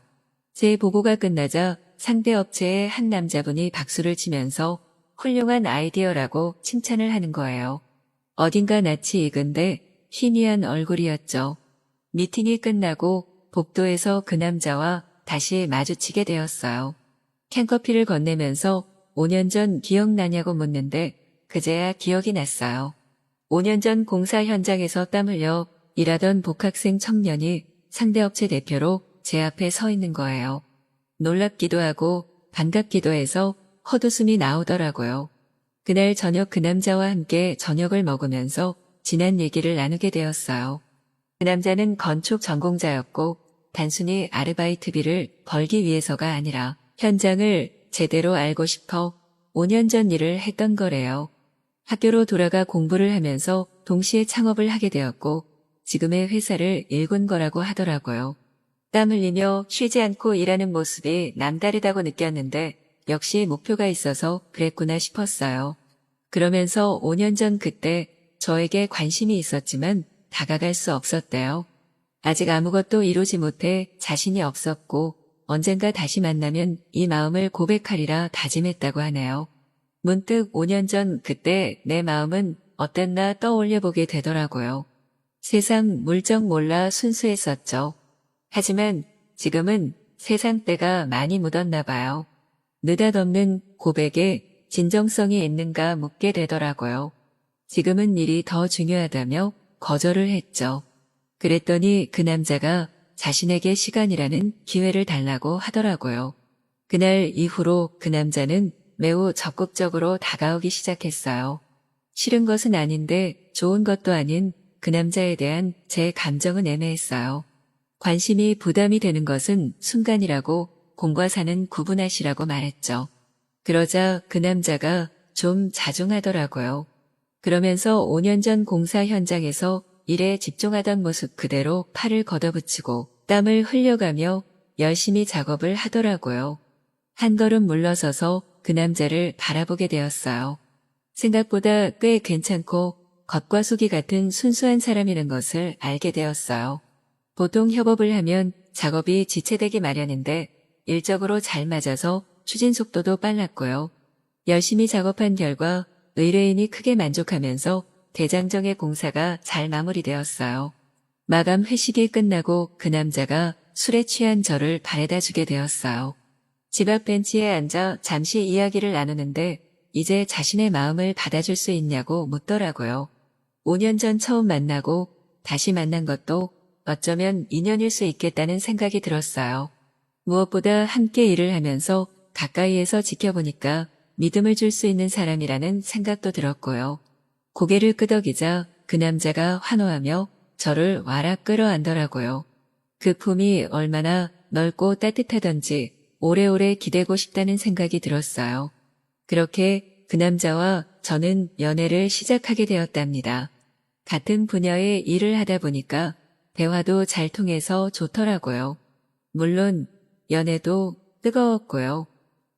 제 보고가 끝나자 상대 업체의 한 남자분이 박수를 치면서 훌륭한 아이디어라고 칭찬을 하는 거예요. 어딘가 낯이 익은데 희미한 얼굴이었죠. 미팅이 끝나고 복도에서 그 남자와 다시 마주치게 되었어요. 캔커피를 건네면서 5년 전 기억나냐고 묻는데 그제야 기억이 났어요. 5년 전 공사 현장에서 땀 흘려 일하던 복학생 청년이 상대 업체 대표로 제 앞에 서 있는 거예요. 놀랍기도 하고 반갑기도 해서 헛웃음이 나오더라고요. 그날 저녁 그 남자와 함께 저녁을 먹으면서 지난 얘기를 나누게 되었어요. 그 남자는 건축 전공자였고 단순히 아르바이트비를 벌기 위해서가 아니라 현장을 제대로 알고 싶어 5년 전 일을 했던 거래요. 학교로 돌아가 공부를 하면서 동시에 창업을 하게 되었고 지금의 회사를 일군 거라고 하더라고요. 땀 흘리며 쉬지 않고 일하는 모습이 남다르다고 느꼈는데 역시 목표가 있어서 그랬구나 싶었어요. 그러면서 5년 전 그때 저에게 관심이 있었지만 다가갈 수 없었대요. 아직 아무것도 이루지 못해 자신이 없었고 언젠가 다시 만나면 이 마음을 고백하리라 다짐했다고 하네요. 문득 5년 전 그때 내 마음은 어땠나 떠올려 보게 되더라고요. 세상 물정 몰라 순수했었죠. 하지만 지금은 세상 때가 많이 묻었나 봐요. 느닷없는 고백에 진정성이 있는가 묻게 되더라고요. 지금은 일이 더 중요하다며 거절을 했죠. 그랬더니 그 남자가 자신에게 시간이라는 기회를 달라고 하더라고요. 그날 이후로 그 남자는 매우 적극적으로 다가오기 시작했어요. 싫은 것은 아닌데 좋은 것도 아닌 그 남자에 대한 제 감정은 애매했어요. 관심이 부담이 되는 것은 순간이라고 공과 사는 구분하시라고 말했죠. 그러자 그 남자가 좀 자중하더라고요. 그러면서 5년 전 공사 현장에서 일에 집중하던 모습 그대로 팔을 걷어붙이고 땀을 흘려가며 열심히 작업을 하더라고요. 한 걸음 물러서서 그 남자를 바라보게 되었어요. 생각보다 꽤 괜찮고 겉과 속이 같은 순수한 사람이라는 것을 알게 되었어요. 보통 협업을 하면 작업이 지체되기 마련인데 일적으로 잘 맞아서 추진 속도도 빨랐고요. 열심히 작업한 결과 의뢰인이 크게 만족하면서 대장정의 공사가 잘 마무리되었어요. 마감 회식이 끝나고 그 남자가 술에 취한 저를 바래다 주게 되었어요. 집 앞 벤치에 앉아 잠시 이야기를 나누는데 이제 자신의 마음을 받아줄 수 있냐고 묻더라고요. 5년 전 처음 만나고 다시 만난 것도 어쩌면 인연일 수 있겠다는 생각이 들었어요. 무엇보다 함께 일을 하면서 가까이에서 지켜보니까 믿음을 줄 수 있는 사람이라는 생각도 들었고요. 고개를 끄덕이자 그 남자가 환호하며 저를 와락 끌어안더라고요. 그 품이 얼마나 넓고 따뜻하던지 오래오래 기대고 싶다는 생각이 들었어요. 그렇게 그 남자와 저는 연애를 시작하게 되었답니다. 같은 분야의 일을 하다 보니까 대화도 잘 통해서 좋더라고요. 물론 연애도 뜨거웠고요.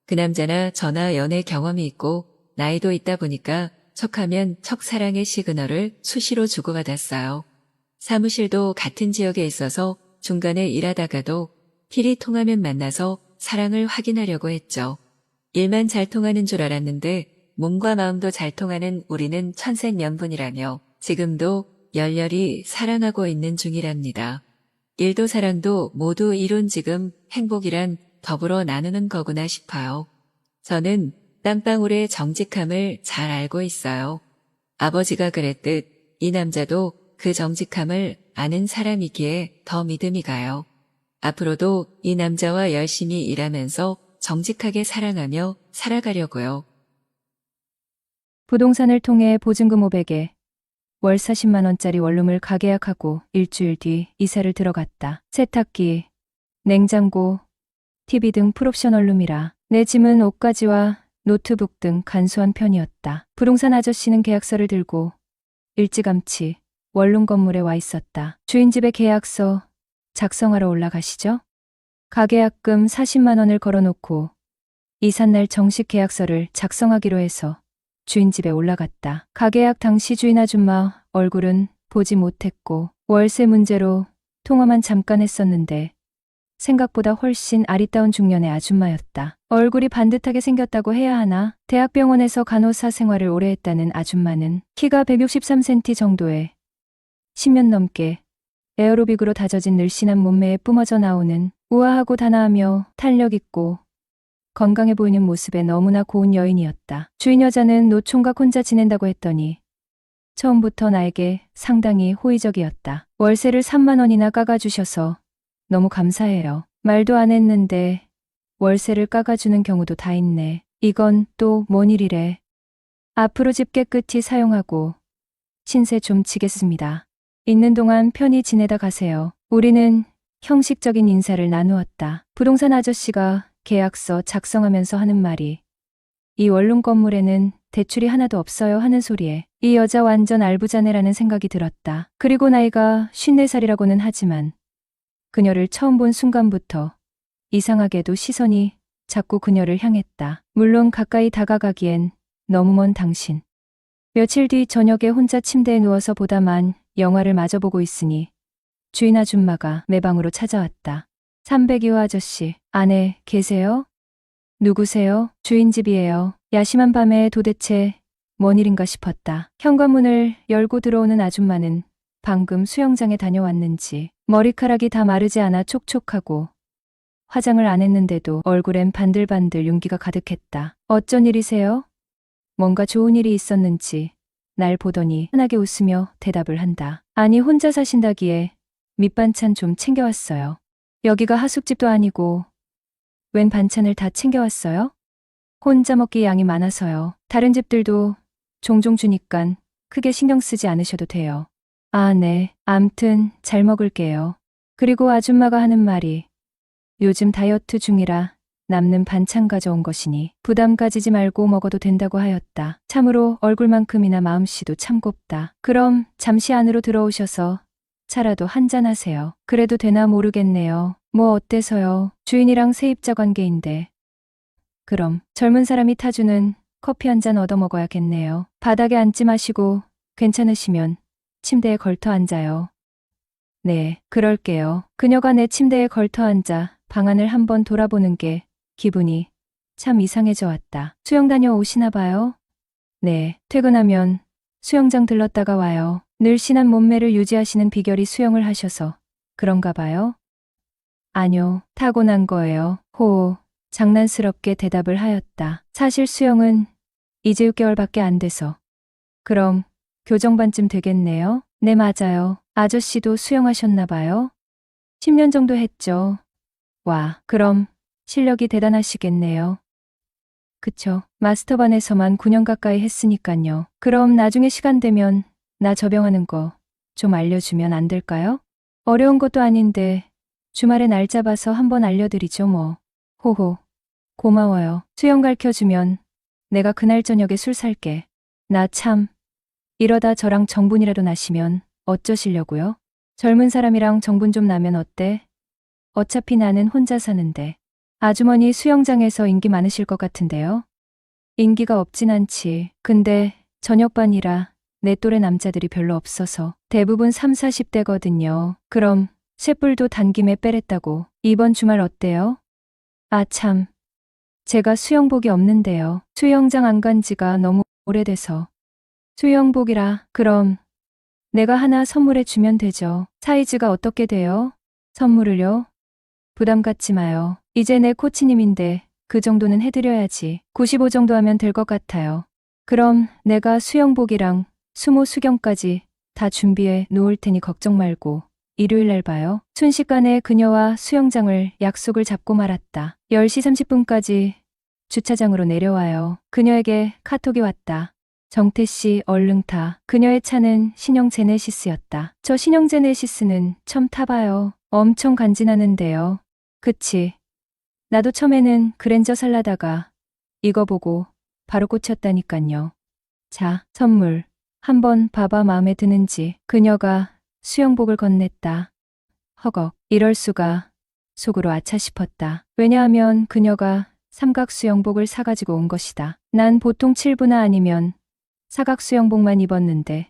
그 남자나 저나 연애 경험이 있고 나이도 있다 보니까 척하면 척사랑의 시그널을 수시로 주고받았어요. 사무실도 같은 지역에 있어서 중간에 일하다가도 필이 통하면 만나서 사랑을 확인하려고 했죠. 일만 잘 통하는 줄 알았는데 몸과 마음도 잘 통하는 우리는 천생연분이라며 지금도 열렬히 사랑하고 있는 중이랍니다. 일도 사랑도 모두 이룬 지금 행복이란 더불어 나누는 거구나 싶어요. 저는 땀방울의 정직함을 잘 알고 있어요. 아버지가 그랬듯 이 남자도 그 정직함을 아는 사람이기에 더 믿음이 가요. 앞으로도 이 남자와 열심히 일하면서 정직하게 사랑하며 살아가려고요. 부동산을 통해 보증금 500에 월 40만 원짜리 원룸을 가계약하고 일주일 뒤 이사를 들어갔다. 세탁기, 냉장고, TV 등 풀옵션 원룸이라 내 짐은 옷가지와 노트북 등 간소한 편이었다. 부동산 아저씨는 계약서를 들고 일찌감치 원룸 건물에 와 있었다. 주인 집에 계약서 작성하러 올라가시죠? 가계약금 40만 원을 걸어놓고 이삿날 정식 계약서를 작성하기로 해서 주인 집에 올라갔다. 가계약 당시 주인 아줌마 얼굴은 보지 못했고 월세 문제로 통화만 잠깐 했었는데 생각보다 훨씬 아리따운 중년의 아줌마였다. 얼굴이 반듯하게 생겼다고 해야 하나? 대학병원에서 간호사 생활을 오래 했다는 아줌마는 키가 163cm 정도에 10년 넘게 에어로빅으로 다져진 늘씬한 몸매에 뿜어져 나오는 우아하고 단아하며 탄력 있고 건강해 보이는 모습에 너무나 고운 여인이었다. 주인 여자는 노총각 혼자 지낸다고 했더니 처음부터 나에게 상당히 호의적이었다. 월세를 3만 원이나 깎아주셔서 너무 감사해요. 말도 안 했는데 월세를 깎아주는 경우도 다 있네. 이건 또 뭔 일이래. 앞으로 집 깨끗이 사용하고 신세 좀 지겠습니다. 있는 동안 편히 지내다 가세요. 우리는 형식적인 인사를 나누었다. 부동산 아저씨가 계약서 작성하면서 하는 말이 이 원룸 건물에는 대출이 하나도 없어요 하는 소리에 이 여자 완전 알부자네라는 생각이 들었다. 그리고 나이가 54살이라고는 하지만 그녀를 처음 본 순간부터 이상하게도 시선이 자꾸 그녀를 향했다. 물론 가까이 다가가기엔 너무 먼 당신. 며칠 뒤 저녁에 혼자 침대에 누워서 보다만 영화를 마저 보고 있으니 주인 아줌마가 내 방으로 찾아왔다. 302호 아저씨, 안에 계세요? 누구세요? 주인 집이에요. 야심한 밤에 도대체 뭔 일인가 싶었다. 현관문을 열고 들어오는 아줌마는 방금 수영장에 다녀왔는지 머리카락이 다 마르지 않아 촉촉하고 화장을 안 했는데도 얼굴엔 반들반들 윤기가 가득했다. 어쩐 일이세요? 뭔가 좋은 일이 있었는지 날 보더니 환하게 웃으며 대답을 한다. 아니 혼자 사신다기에 밑반찬 좀 챙겨왔어요. 여기가 하숙집도 아니고 웬 반찬을 다 챙겨왔어요? 혼자 먹기 양이 많아서요. 다른 집들도 종종 주니깐 크게 신경 쓰지 않으셔도 돼요. 아, 네. 암튼 잘 먹을게요. 그리고 아줌마가 하는 말이 요즘 다이어트 중이라 남는 반찬 가져온 것이니 부담 가지지 말고 먹어도 된다고 하였다. 참으로 얼굴만큼이나 마음씨도 참 곱다. 그럼 잠시 안으로 들어오셔서 차라도 한잔 하세요. 그래도 되나 모르겠네요. 뭐 어때서요? 주인이랑 세입자 관계인데. 그럼 젊은 사람이 타주는 커피 한 잔 얻어 먹어야겠네요. 바닥에 앉지 마시고 괜찮으시면 침대에 걸터 앉아요. 네, 그럴게요. 그녀가 내 침대에 걸터 앉아 방안을 한번 돌아보는 게 기분이 참 이상해져 왔다. 수영 다녀오시나 봐요? 네, 퇴근하면 수영장 들렀다가 와요. 늘씬한 몸매를 유지하시는 비결이 수영을 하셔서 그런가 봐요. 아뇨, 타고난 거예요. 호호, 장난스럽게 대답을 하였다. 사실 수영은 이제 6개월밖에 안 돼서. 그럼 교정반쯤 되겠네요. 네, 맞아요. 아저씨도 수영하셨나 봐요. 10년 정도 했죠. 와, 그럼 실력이 대단하시겠네요. 그쵸. 마스터반에서만 9년 가까이 했으니깐요. 그럼 나중에 시간 되면 나 접영하는 거 좀 알려주면 안 될까요? 어려운 것도 아닌데 주말에 날 잡아서 한번 알려드리죠 뭐. 호호. 고마워요. 수영 가르쳐주면 내가 그날 저녁에 술 살게. 나 참. 이러다 저랑 정분이라도 나시면 어쩌시려고요? 젊은 사람이랑 정분 좀 나면 어때? 어차피 나는 혼자 사는데. 아주머니 수영장에서 인기 많으실 것 같은데요? 인기가 없진 않지. 근데 저녁반이라 내 또래 남자들이 별로 없어서 대부분 3, 40대거든요. 그럼 쇳불도 단 김에 빼랬다고. 이번 주말 어때요? 아 참. 제가 수영복이 없는데요. 수영장 안 간 지가 너무 오래돼서. 수영복이라. 그럼 내가 하나 선물해 주면 되죠. 사이즈가 어떻게 돼요? 선물을요? 부담 갖지 마요. 이제 내 코치님인데 그 정도는 해드려야지. 95 정도 하면 될 것 같아요. 그럼 내가 수영복이랑 수모 수경까지 다 준비해 놓을 테니 걱정 말고 일요일 날 봐요. 순식간에 그녀와 수영장을 약속을 잡고 말았다. 10시 30분까지 주차장으로 내려와요. 그녀에게 카톡이 왔다. 정태씨 얼른 타. 그녀의 차는 신형 제네시스였다. 저 신형 제네시스는 처음 타봐요. 엄청 간지나는데요. 그치. 나도 처음에는 그랜저 살라다가 이거 보고 바로 꽂혔다니깐요. 자, 선물. 한번 봐봐 마음에 드는지. 그녀가 수영복을 건넸다. 허걱. 이럴 수가. 속으로 아차 싶었다. 왜냐하면 그녀가 삼각 수영복을 사가지고 온 것이다. 난 보통 7부나 아니면 사각 수영복만 입었는데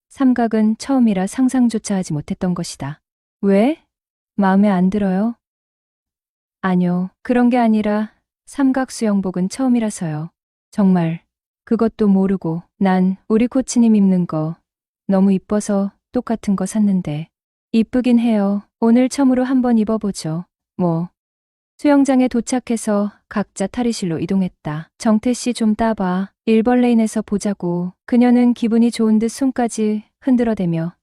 삼각은 처음이라 상상조차 하지 못했던 것이다. 왜? 마음에 안 들어요? 아뇨, 그런 게 아니라 삼각 수영복은 처음이라서요. 정말 그것도 모르고 난 우리 코치님 입는 거 너무 이뻐서 똑같은 거 샀는데 이쁘긴 해요. 오늘 처음으로 한번 입어보죠. 뭐. 수영장에 도착해서 각자 탈의실로 이동했다. 정태씨 좀 따봐. 1번 레인에서 보자고. 그녀는 기분이 좋은 듯 손까지 흔들어대며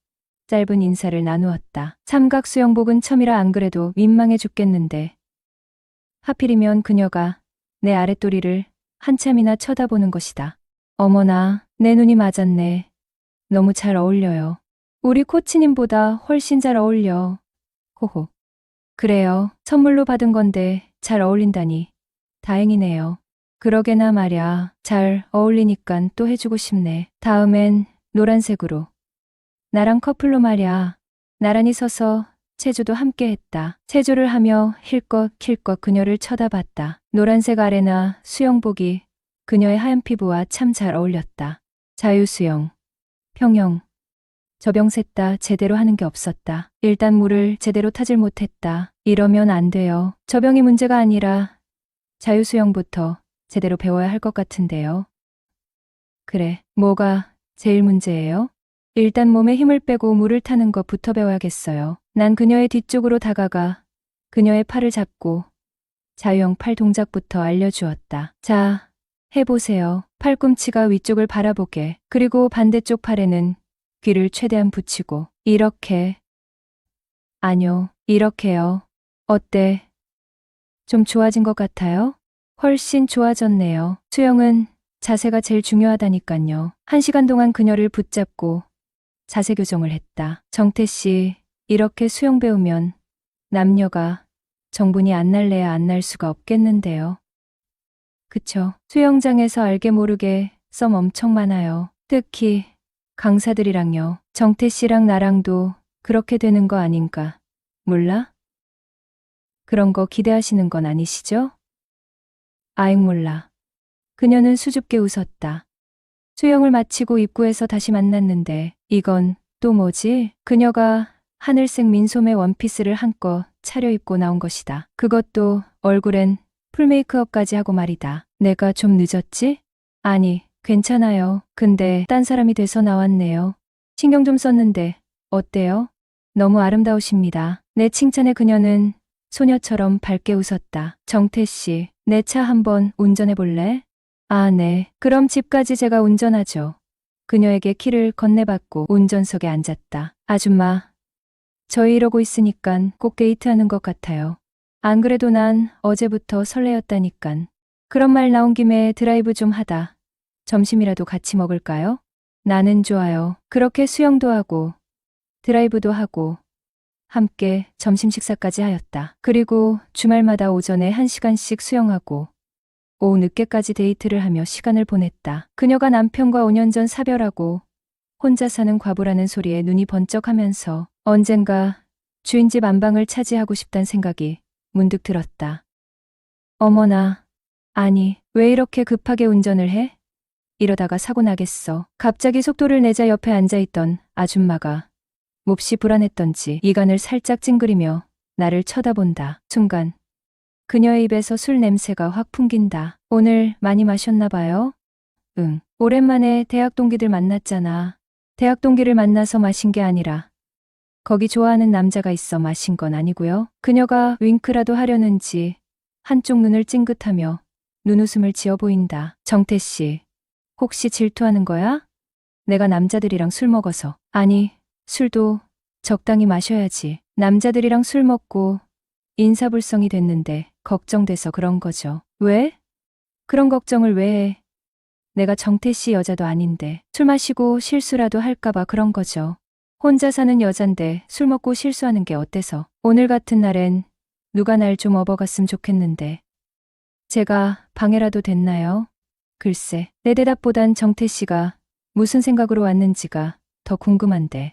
짧은 인사를 나누었다. 삼각 수영복은 처음이라 안 그래도 민망해 죽겠는데 하필이면 그녀가 내 아랫도리를 한참이나 쳐다보는 것이다. 어머나, 내 눈이 맞았네. 너무 잘 어울려요. 우리 코치님보다 훨씬 잘 어울려. 호호. 그래요. 선물로 받은 건데 잘 어울린다니. 다행이네요. 그러게나 말야. 잘 어울리니깐 또 해주고 싶네. 다음엔 노란색으로. 나랑 커플로 말야. 나란히 서서 체조도 함께 했다. 체조를 하며 힐껏 킬껏 그녀를 쳐다봤다. 노란색 아레나 수영복이 그녀의 하얀 피부와 참 잘 어울렸다. 자유수영, 평영, 저병 셋 다 제대로 하는 게 없었다. 일단 물을 제대로 타질 못했다. 이러면 안 돼요. 저병이 문제가 아니라 자유수영부터 제대로 배워야 할 것 같은데요. 그래, 뭐가 제일 문제예요? 일단 몸에 힘을 빼고 물을 타는 것부터 배워야겠어요. 난 그녀의 뒤쪽으로 다가가 그녀의 팔을 잡고 자유형 팔 동작부터 알려주었다. 자, 해보세요. 팔꿈치가 위쪽을 바라보게. 그리고 반대쪽 팔에는 귀를 최대한 붙이고. 이렇게. 아뇨, 이렇게요. 어때? 좀 좋아진 것 같아요? 훨씬 좋아졌네요. 수영은 자세가 제일 중요하다니깐요. 1시간 동안 그녀를 붙잡고 자세 교정을 했다. 정태씨, 이렇게 수영 배우면 남녀가 정분이 안 날래야 안 날 수가 없겠는데요. 그쵸. 수영장에서 알게 모르게 썸 엄청 많아요. 특히 강사들이랑요. 정태씨랑 나랑도 그렇게 되는 거 아닌가. 몰라? 그런 거 기대하시는 건 아니시죠? 아잉 몰라. 그녀는 수줍게 웃었다. 수영을 마치고 입구에서 다시 만났는데 이건 또 뭐지? 그녀가 하늘색 민소매 원피스를 한껏 차려입고 나온 것이다. 그것도 얼굴엔 풀메이크업까지 하고 말이다. 내가 좀 늦었지? 아니, 괜찮아요. 근데 딴 사람이 돼서 나왔네요. 신경 좀 썼는데 어때요? 너무 아름다우십니다. 내 칭찬에 그녀는 소녀처럼 밝게 웃었다. 정태 씨, 내 차 한번 운전해 볼래? 아, 네. 그럼 집까지 제가 운전하죠. 그녀에게 키를 건네받고 운전석에 앉았다. 아줌마, 저희 이러고 있으니깐 꼭 데이트하는 것 같아요. 안 그래도 난 어제부터 설레었다니깐. 그런 말 나온 김에 드라이브 좀 하다 점심이라도 같이 먹을까요? 나는 좋아요. 그렇게 수영도 하고 드라이브도 하고 함께 점심 식사까지 하였다. 그리고 주말마다 오전에 1시간씩 수영하고 오후 늦게까지 데이트를 하며 시간을 보냈다. 그녀가 남편과 5년 전 사별하고 혼자 사는 과부라는 소리에 눈이 번쩍하면서 언젠가 주인집 안방을 차지하고 싶단 생각이 문득 들었다. 어머나, 아니, 왜 이렇게 급하게 운전을 해? 이러다가 사고 나겠어. 갑자기 속도를 내자 옆에 앉아있던 아줌마가 몹시 불안했던지 이간을 살짝 찡그리며 나를 쳐다본다. 순간 그녀의 입에서 술 냄새가 확 풍긴다. 오늘 많이 마셨나 봐요? 응. 오랜만에 대학 동기들 만났잖아. 대학 동기를 만나서 마신 게 아니라 거기 좋아하는 남자가 있어 마신 건 아니고요. 그녀가 윙크라도 하려는지 한쪽 눈을 찡긋하며 눈웃음을 지어 보인다. 정태 씨, 혹시 질투하는 거야? 내가 남자들이랑 술 먹어서. 아니, 술도 적당히 마셔야지. 남자들이랑 술 먹고 인사불성이 됐는데 걱정돼서 그런 거죠. 왜? 그런 걱정을 왜 해? 내가 정태 씨 여자도 아닌데 술 마시고 실수라도 할까봐 그런 거죠. 혼자 사는 여잔데 술 먹고 실수하는 게 어때서? 오늘 같은 날엔 누가 날 좀 업어갔으면 좋겠는데. 제가 방해라도 됐나요? 글쎄, 내 대답보단 정태 씨가 무슨 생각으로 왔는지가 더 궁금한데.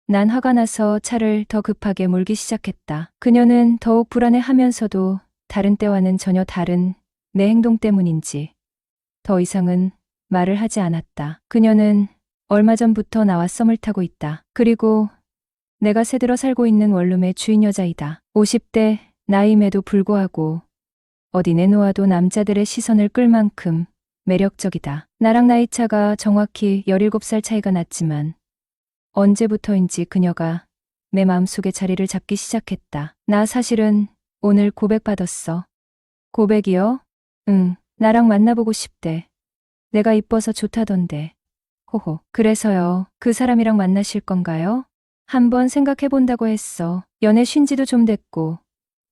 난 화가 나서 차를 더 급하게 몰기 시작했다. 그녀는 더욱 불안해하면서도 다른 때와는 전혀 다른 내 행동 때문인지 더 이상은 말을 하지 않았다. 그녀는 얼마 전부터 나와 썸을 타고 있다. 그리고 내가 새들어 살고 있는 원룸의 주인 여자이다. 50대 나이임에도 불구하고 어디 내놓아도 남자들의 시선을 끌 만큼 매력적이다. 나랑 나이차가 정확히 17살 차이가 났지만 언제부터인지 그녀가 내 마음속에 자리를 잡기 시작했다. 나 사실은 오늘 고백받았어. 고백이요? 응, 나랑 만나보고 싶대. 내가 이뻐서 좋다던데. 호호, 그래서요. 그 사람이랑 만나실 건가요? 한번 생각해본다고 했어. 연애 쉰지도 좀 됐고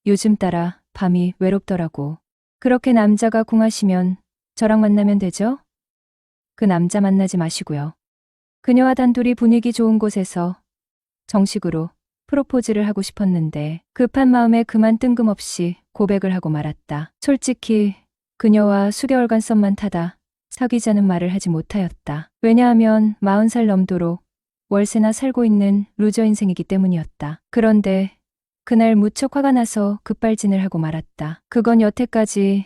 요즘 따라 밤이 외롭더라고. 그렇게 남자가 궁하시면 저랑 만나면 되죠? 그 남자 만나지 마시고요. 그녀와 단둘이 분위기 좋은 곳에서 정식으로 프로포즈를 하고 싶었는데 급한 마음에 그만 뜬금없이 고백을 하고 말았다. 솔직히 그녀와 수개월간 썸만 타다 사귀자는 말을 하지 못하였다. 왜냐하면 40살 넘도록 월세나 살고 있는 루저 인생이기 때문이었다. 그런데 그날 무척 화가 나서 급발진을 하고 말았다. 그건 여태까지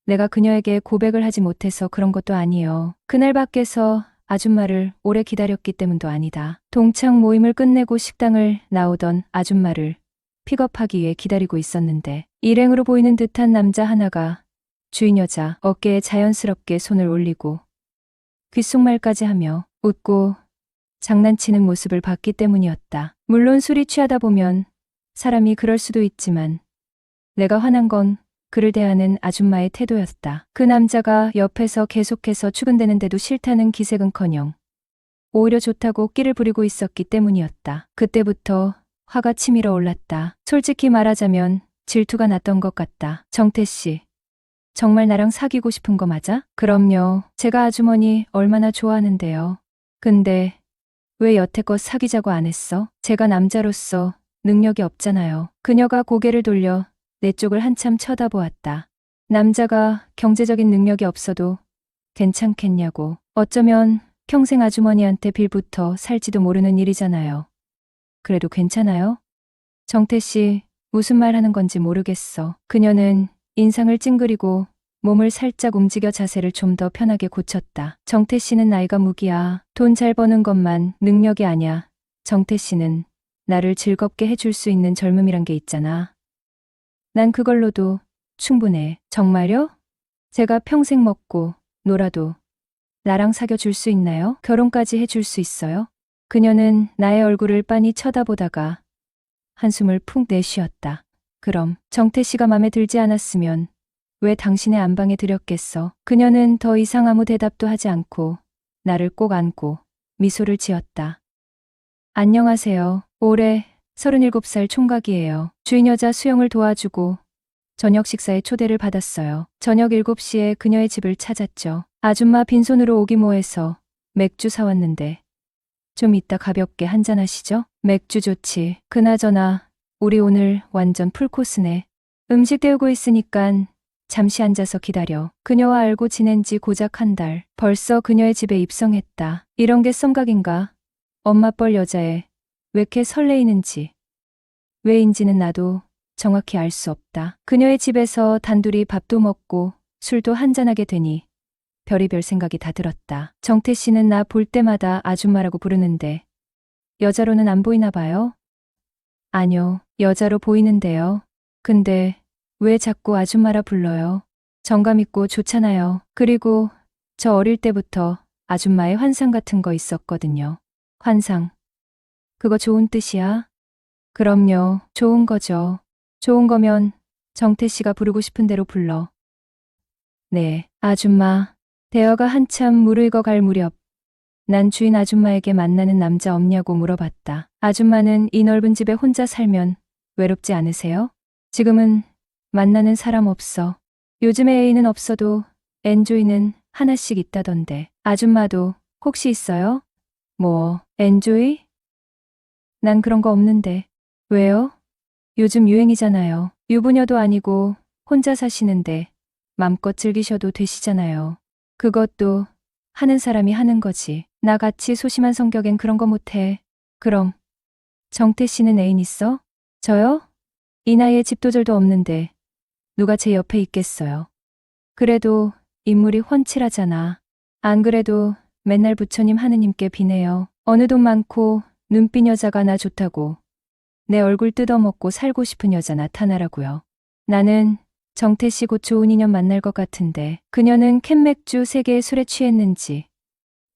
내가 그녀에게 고백을 하지 못해서 그런 것도 아니요. 그날 밖에서 아줌마를 오래 기다렸기 때문도 아니다. 동창 모임을 끝내고 식당을 나오던 아줌마를 픽업하기 위해 기다리고 있었는데 일행으로 보이는 듯한 남자 하나가 주인 여자 어깨에 자연스럽게 손을 올리고 귓속말까지 하며 웃고 장난치는 모습을 봤기 때문이었다. 물론 술이 취하다 보면 사람이 그럴 수도 있지만 내가 화난 건 그를 대하는 아줌마의 태도였다. 그 남자가 옆에서 계속해서 추근대는데도 싫다는 기색은커녕 오히려 좋다고 끼를 부리고 있었기 때문이었다. 그때부터 화가 치밀어 올랐다. 솔직히 말하자면 질투가 났던 것 같다. 정태 씨, 정말 나랑 사귀고 싶은 거 맞아? 그럼요. 제가 아주머니 얼마나 좋아하는데요. 근데 왜 여태껏 사귀자고 안 했어? 제가 남자로서 능력이 없잖아요. 그녀가 고개를 돌려 내 쪽을 한참 쳐다보았다. 남자가 경제적인 능력이 없어도 괜찮겠냐고. 어쩌면 평생 아주머니한테 빌부터 살지도 모르는 일이잖아요. 그래도 괜찮아요? 정태 씨, 무슨 말 하는 건지 모르겠어. 그녀는 인상을 찡그리고 몸을 살짝 움직여 자세를 좀 더 편하게 고쳤다. 정태 씨는 나이가 무기야. 돈 잘 버는 것만 능력이 아냐. 정태 씨는 나를 즐겁게 해줄 수 있는 젊음이란 게 있잖아. 난 그걸로도 충분해. 정말요? 제가 평생 먹고 놀아도 나랑 사귀어 줄 수 있나요? 결혼까지 해줄 수 있어요? 그녀는 나의 얼굴을 빤히 쳐다보다가 한숨을 푹 내쉬었다. 그럼 정태 씨가 맘에 들지 않았으면 왜 당신의 안방에 들였겠어? 그녀는 더 이상 아무 대답도 하지 않고 나를 꼭 안고 미소를 지었다. 안녕하세요. 올해 37살 총각이에요. 주인 여자 수영을 도와주고 저녁 식사에 초대를 받았어요. 저녁 7시에 그녀의 집을 찾았죠. 아줌마 빈손으로 오기 뭐해서 맥주 사왔는데 좀 이따 가볍게 한잔하시죠? 맥주 좋지. 그나저나 우리 오늘 완전 풀코스네. 음식 데우고 있으니깐 잠시 앉아서 기다려. 그녀와 알고 지낸 지 고작 한 달. 벌써 그녀의 집에 입성했다. 이런 게 썸각인가? 엄마뻘 여자애 왜 이렇게 설레이는지. 왜인지는 나도 정확히 알 수 없다. 그녀의 집에서 단둘이 밥도 먹고 술도 한잔하게 되니 별의별 생각이 다 들었다. 정태 씨는 나 볼 때마다 아줌마라고 부르는데 여자로는 안 보이나 봐요? 아니요, 여자로 보이는데요. 근데 왜 자꾸 아줌마라 불러요? 정감 있고 좋잖아요. 그리고 저 어릴 때부터 아줌마의 환상 같은 거 있었거든요. 환상. 그거 좋은 뜻이야? 그럼요, 좋은 거죠. 좋은 거면 정태 씨가 부르고 싶은 대로 불러. 네, 아줌마. 대화가 한참 무르익어갈 무렵 난 주인 아줌마에게 만나는 남자 없냐고 물어봤다. 아줌마는 이 넓은 집에 혼자 살면 외롭지 않으세요? 지금은 만나는 사람 없어. 요즘에 애인은 없어도 엔조이는 하나씩 있다던데. 아줌마도 혹시 있어요? 뭐, 엔조이? 난 그런 거 없는데. 왜요? 요즘 유행이잖아요. 유부녀도 아니고 혼자 사시는데 맘껏 즐기셔도 되시잖아요. 그것도 하는 사람이 하는 거지. 나같이 소심한 성격엔 그런 거 못해. 그럼 정태 씨는 애인 있어? 저요? 이 나이에 집도절도 없는데 누가 제 옆에 있겠어요. 그래도 인물이 훤칠하잖아. 안 그래도 맨날 부처님 하느님께 비네요. 어느 돈 많고 눈빛 여자가 나 좋다고 내 얼굴 뜯어먹고 살고 싶은 여자 나타나라고요. 나는 정태 씨 곧 좋은 인연 만날 것 같은데 그녀는 캔맥주 3개의 술에 취했는지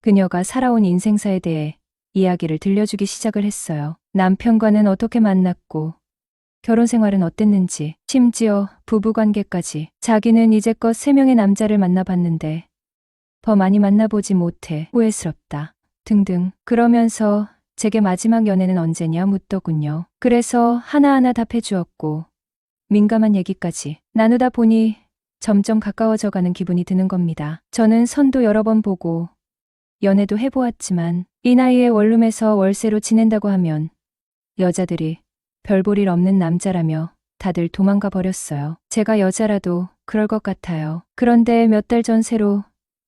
그녀가 살아온 인생사에 대해 이야기를 들려주기 시작을 했어요. 남편과는 어떻게 만났고 결혼 생활은 어땠는지 심지어 부부관계까지. 자기는 이제껏 3명의 남자를 만나봤는데 더 많이 만나보지 못해 후회스럽다 등등. 그러면서 제게 마지막 연애는 언제냐 묻더군요. 그래서 하나하나 답해주었고 민감한 얘기까지 나누다 보니 점점 가까워져가는 기분이 드는 겁니다. 저는 선도 여러 번 보고 연애도 해보았지만 이 나이에 원룸에서 월세로 지낸다고 하면 여자들이 별 볼 일 없는 남자라며 다들 도망가 버렸어요. 제가 여자라도 그럴 것 같아요. 그런데 몇 달 전 새로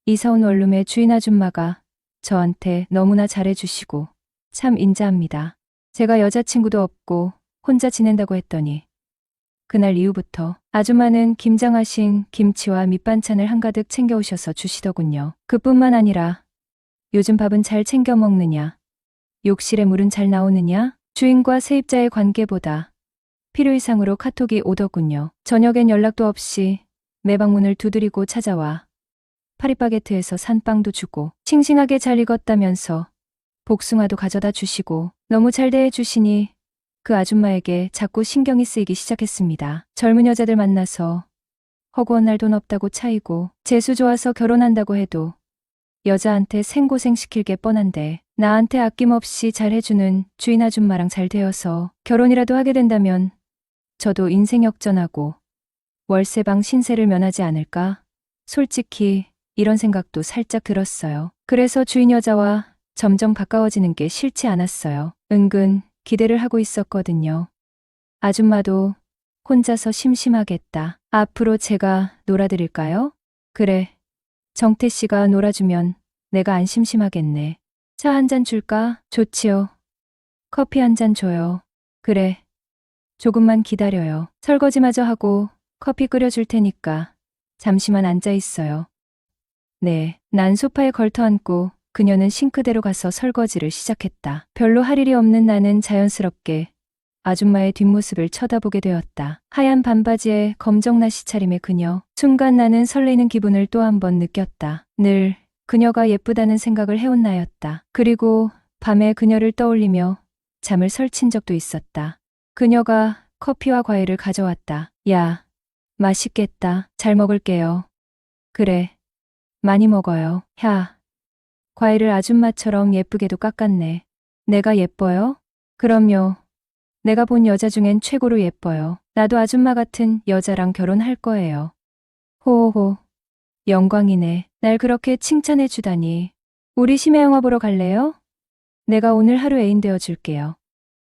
이사 온 원룸의 주인 아줌마가 저한테 너무나 잘해주시고 참 인자합니다. 제가 여자친구도 없고 혼자 지낸다고 했더니 그날 이후부터 아줌마는 김장하신 김치와 밑반찬을 한가득 챙겨오셔서 주시더군요. 그뿐만 아니라 요즘 밥은 잘 챙겨 먹느냐? 욕실에 물은 잘 나오느냐? 주인과 세입자의 관계보다 필요 이상으로 카톡이 오더군요. 저녁엔 연락도 없이 매방 문을 두드리고 찾아와 파리바게트에서 산 빵도 주고 싱싱하게 잘 익었다면서 복숭아도 가져다 주시고 너무 잘 대해주시니 그 아줌마에게 자꾸 신경이 쓰이기 시작했습니다. 젊은 여자들 만나서 허구한 날 돈 없다고 차이고 재수 좋아서 결혼한다고 해도 여자한테 생고생 시킬 게 뻔한데 나한테 아낌없이 잘해주는 주인 아줌마랑 잘 되어서 결혼이라도 하게 된다면 저도 인생 역전하고 월세방 신세를 면하지 않을까? 솔직히 이런 생각도 살짝 들었어요. 그래서 주인 여자와 점점 가까워지는 게 싫지 않았어요. 은근 기대를 하고 있었거든요. 아줌마도 혼자서 심심하겠다. 앞으로 제가 놀아드릴까요? 그래. 정태 씨가 놀아주면 내가 안 심심하겠네. 차 한 잔 줄까? 좋지요. 커피 한 잔 줘요. 그래. 조금만 기다려요. 설거지마저 하고 커피 끓여줄 테니까 잠시만 앉아 있어요. 네. 난 소파에 걸터앉고 그녀는 싱크대로 가서 설거지를 시작했다. 별로 할 일이 없는 나는 자연스럽게 아줌마의 뒷모습을 쳐다보게 되었다. 하얀 반바지에 검정 나시 차림의 그녀. 순간 나는 설레는 기분을 또 한 번 느꼈다. 늘 그녀가 예쁘다는 생각을 해온 나였다. 그리고 밤에 그녀를 떠올리며 잠을 설친 적도 있었다. 그녀가 커피와 과일을 가져왔다. 야, 맛있겠다. 잘 먹을게요. 그래, 많이 먹어요. 야, 과일을 아줌마처럼 예쁘게도 깎았네. 내가 예뻐요? 그럼요. 내가 본 여자 중엔 최고로 예뻐요. 나도 아줌마 같은 여자랑 결혼할 거예요. 호호호. 영광이네. 날 그렇게 칭찬해 주다니. 우리 심야 영화 보러 갈래요? 내가 오늘 하루 애인 되어 줄게요.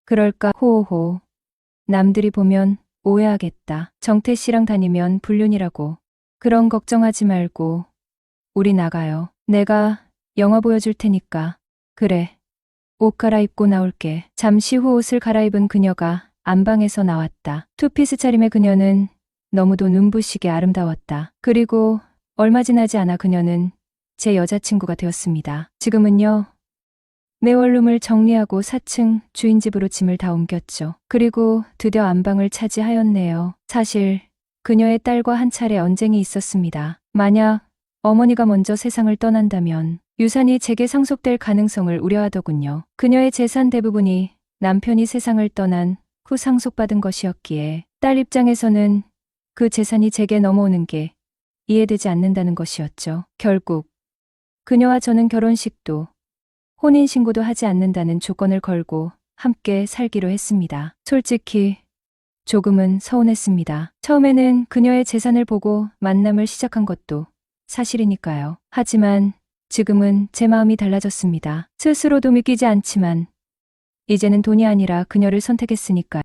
그럴까? 호호. 남들이 보면 오해하겠다. 정태 씨랑 다니면 불륜이라고. 그런 걱정하지 말고 우리 나가요. 내가 영화 보여줄 테니까. 그래. 옷 갈아입고 나올게. 잠시 후 옷을 갈아입은 그녀가 안방에서 나왔다. 투피스 차림의 그녀는 너무도 눈부시게 아름다웠다. 그리고 얼마 지나지 않아 그녀는 제 여자친구가 되었습니다. 지금은요. 내 원룸을 정리하고 4층 주인 집으로 짐을 다 옮겼죠. 그리고 드디어 안방을 차지하였네요. 사실 그녀의 딸과 한 차례 언쟁이 있었습니다. 만약 어머니가 먼저 세상을 떠난다면 유산이 제게 상속될 가능성을 우려하더군요. 그녀의 재산 대부분이 남편이 세상을 떠난 후 상속받은 것이었기에 딸 입장에서는 그 재산이 제게 넘어오는 게 이해되지 않는다는 것이었죠. 결국 그녀와 저는 결혼식도 혼인신고도 하지 않는다는 조건을 걸고 함께 살기로 했습니다. 솔직히 조금은 서운했습니다. 처음에는 그녀의 재산을 보고 만남을 시작한 것도 사실이니까요. 하지만 지금은 제 마음이 달라졌습니다. 스스로도 믿기지 않지만 이제는 돈이 아니라 그녀를 선택했으니까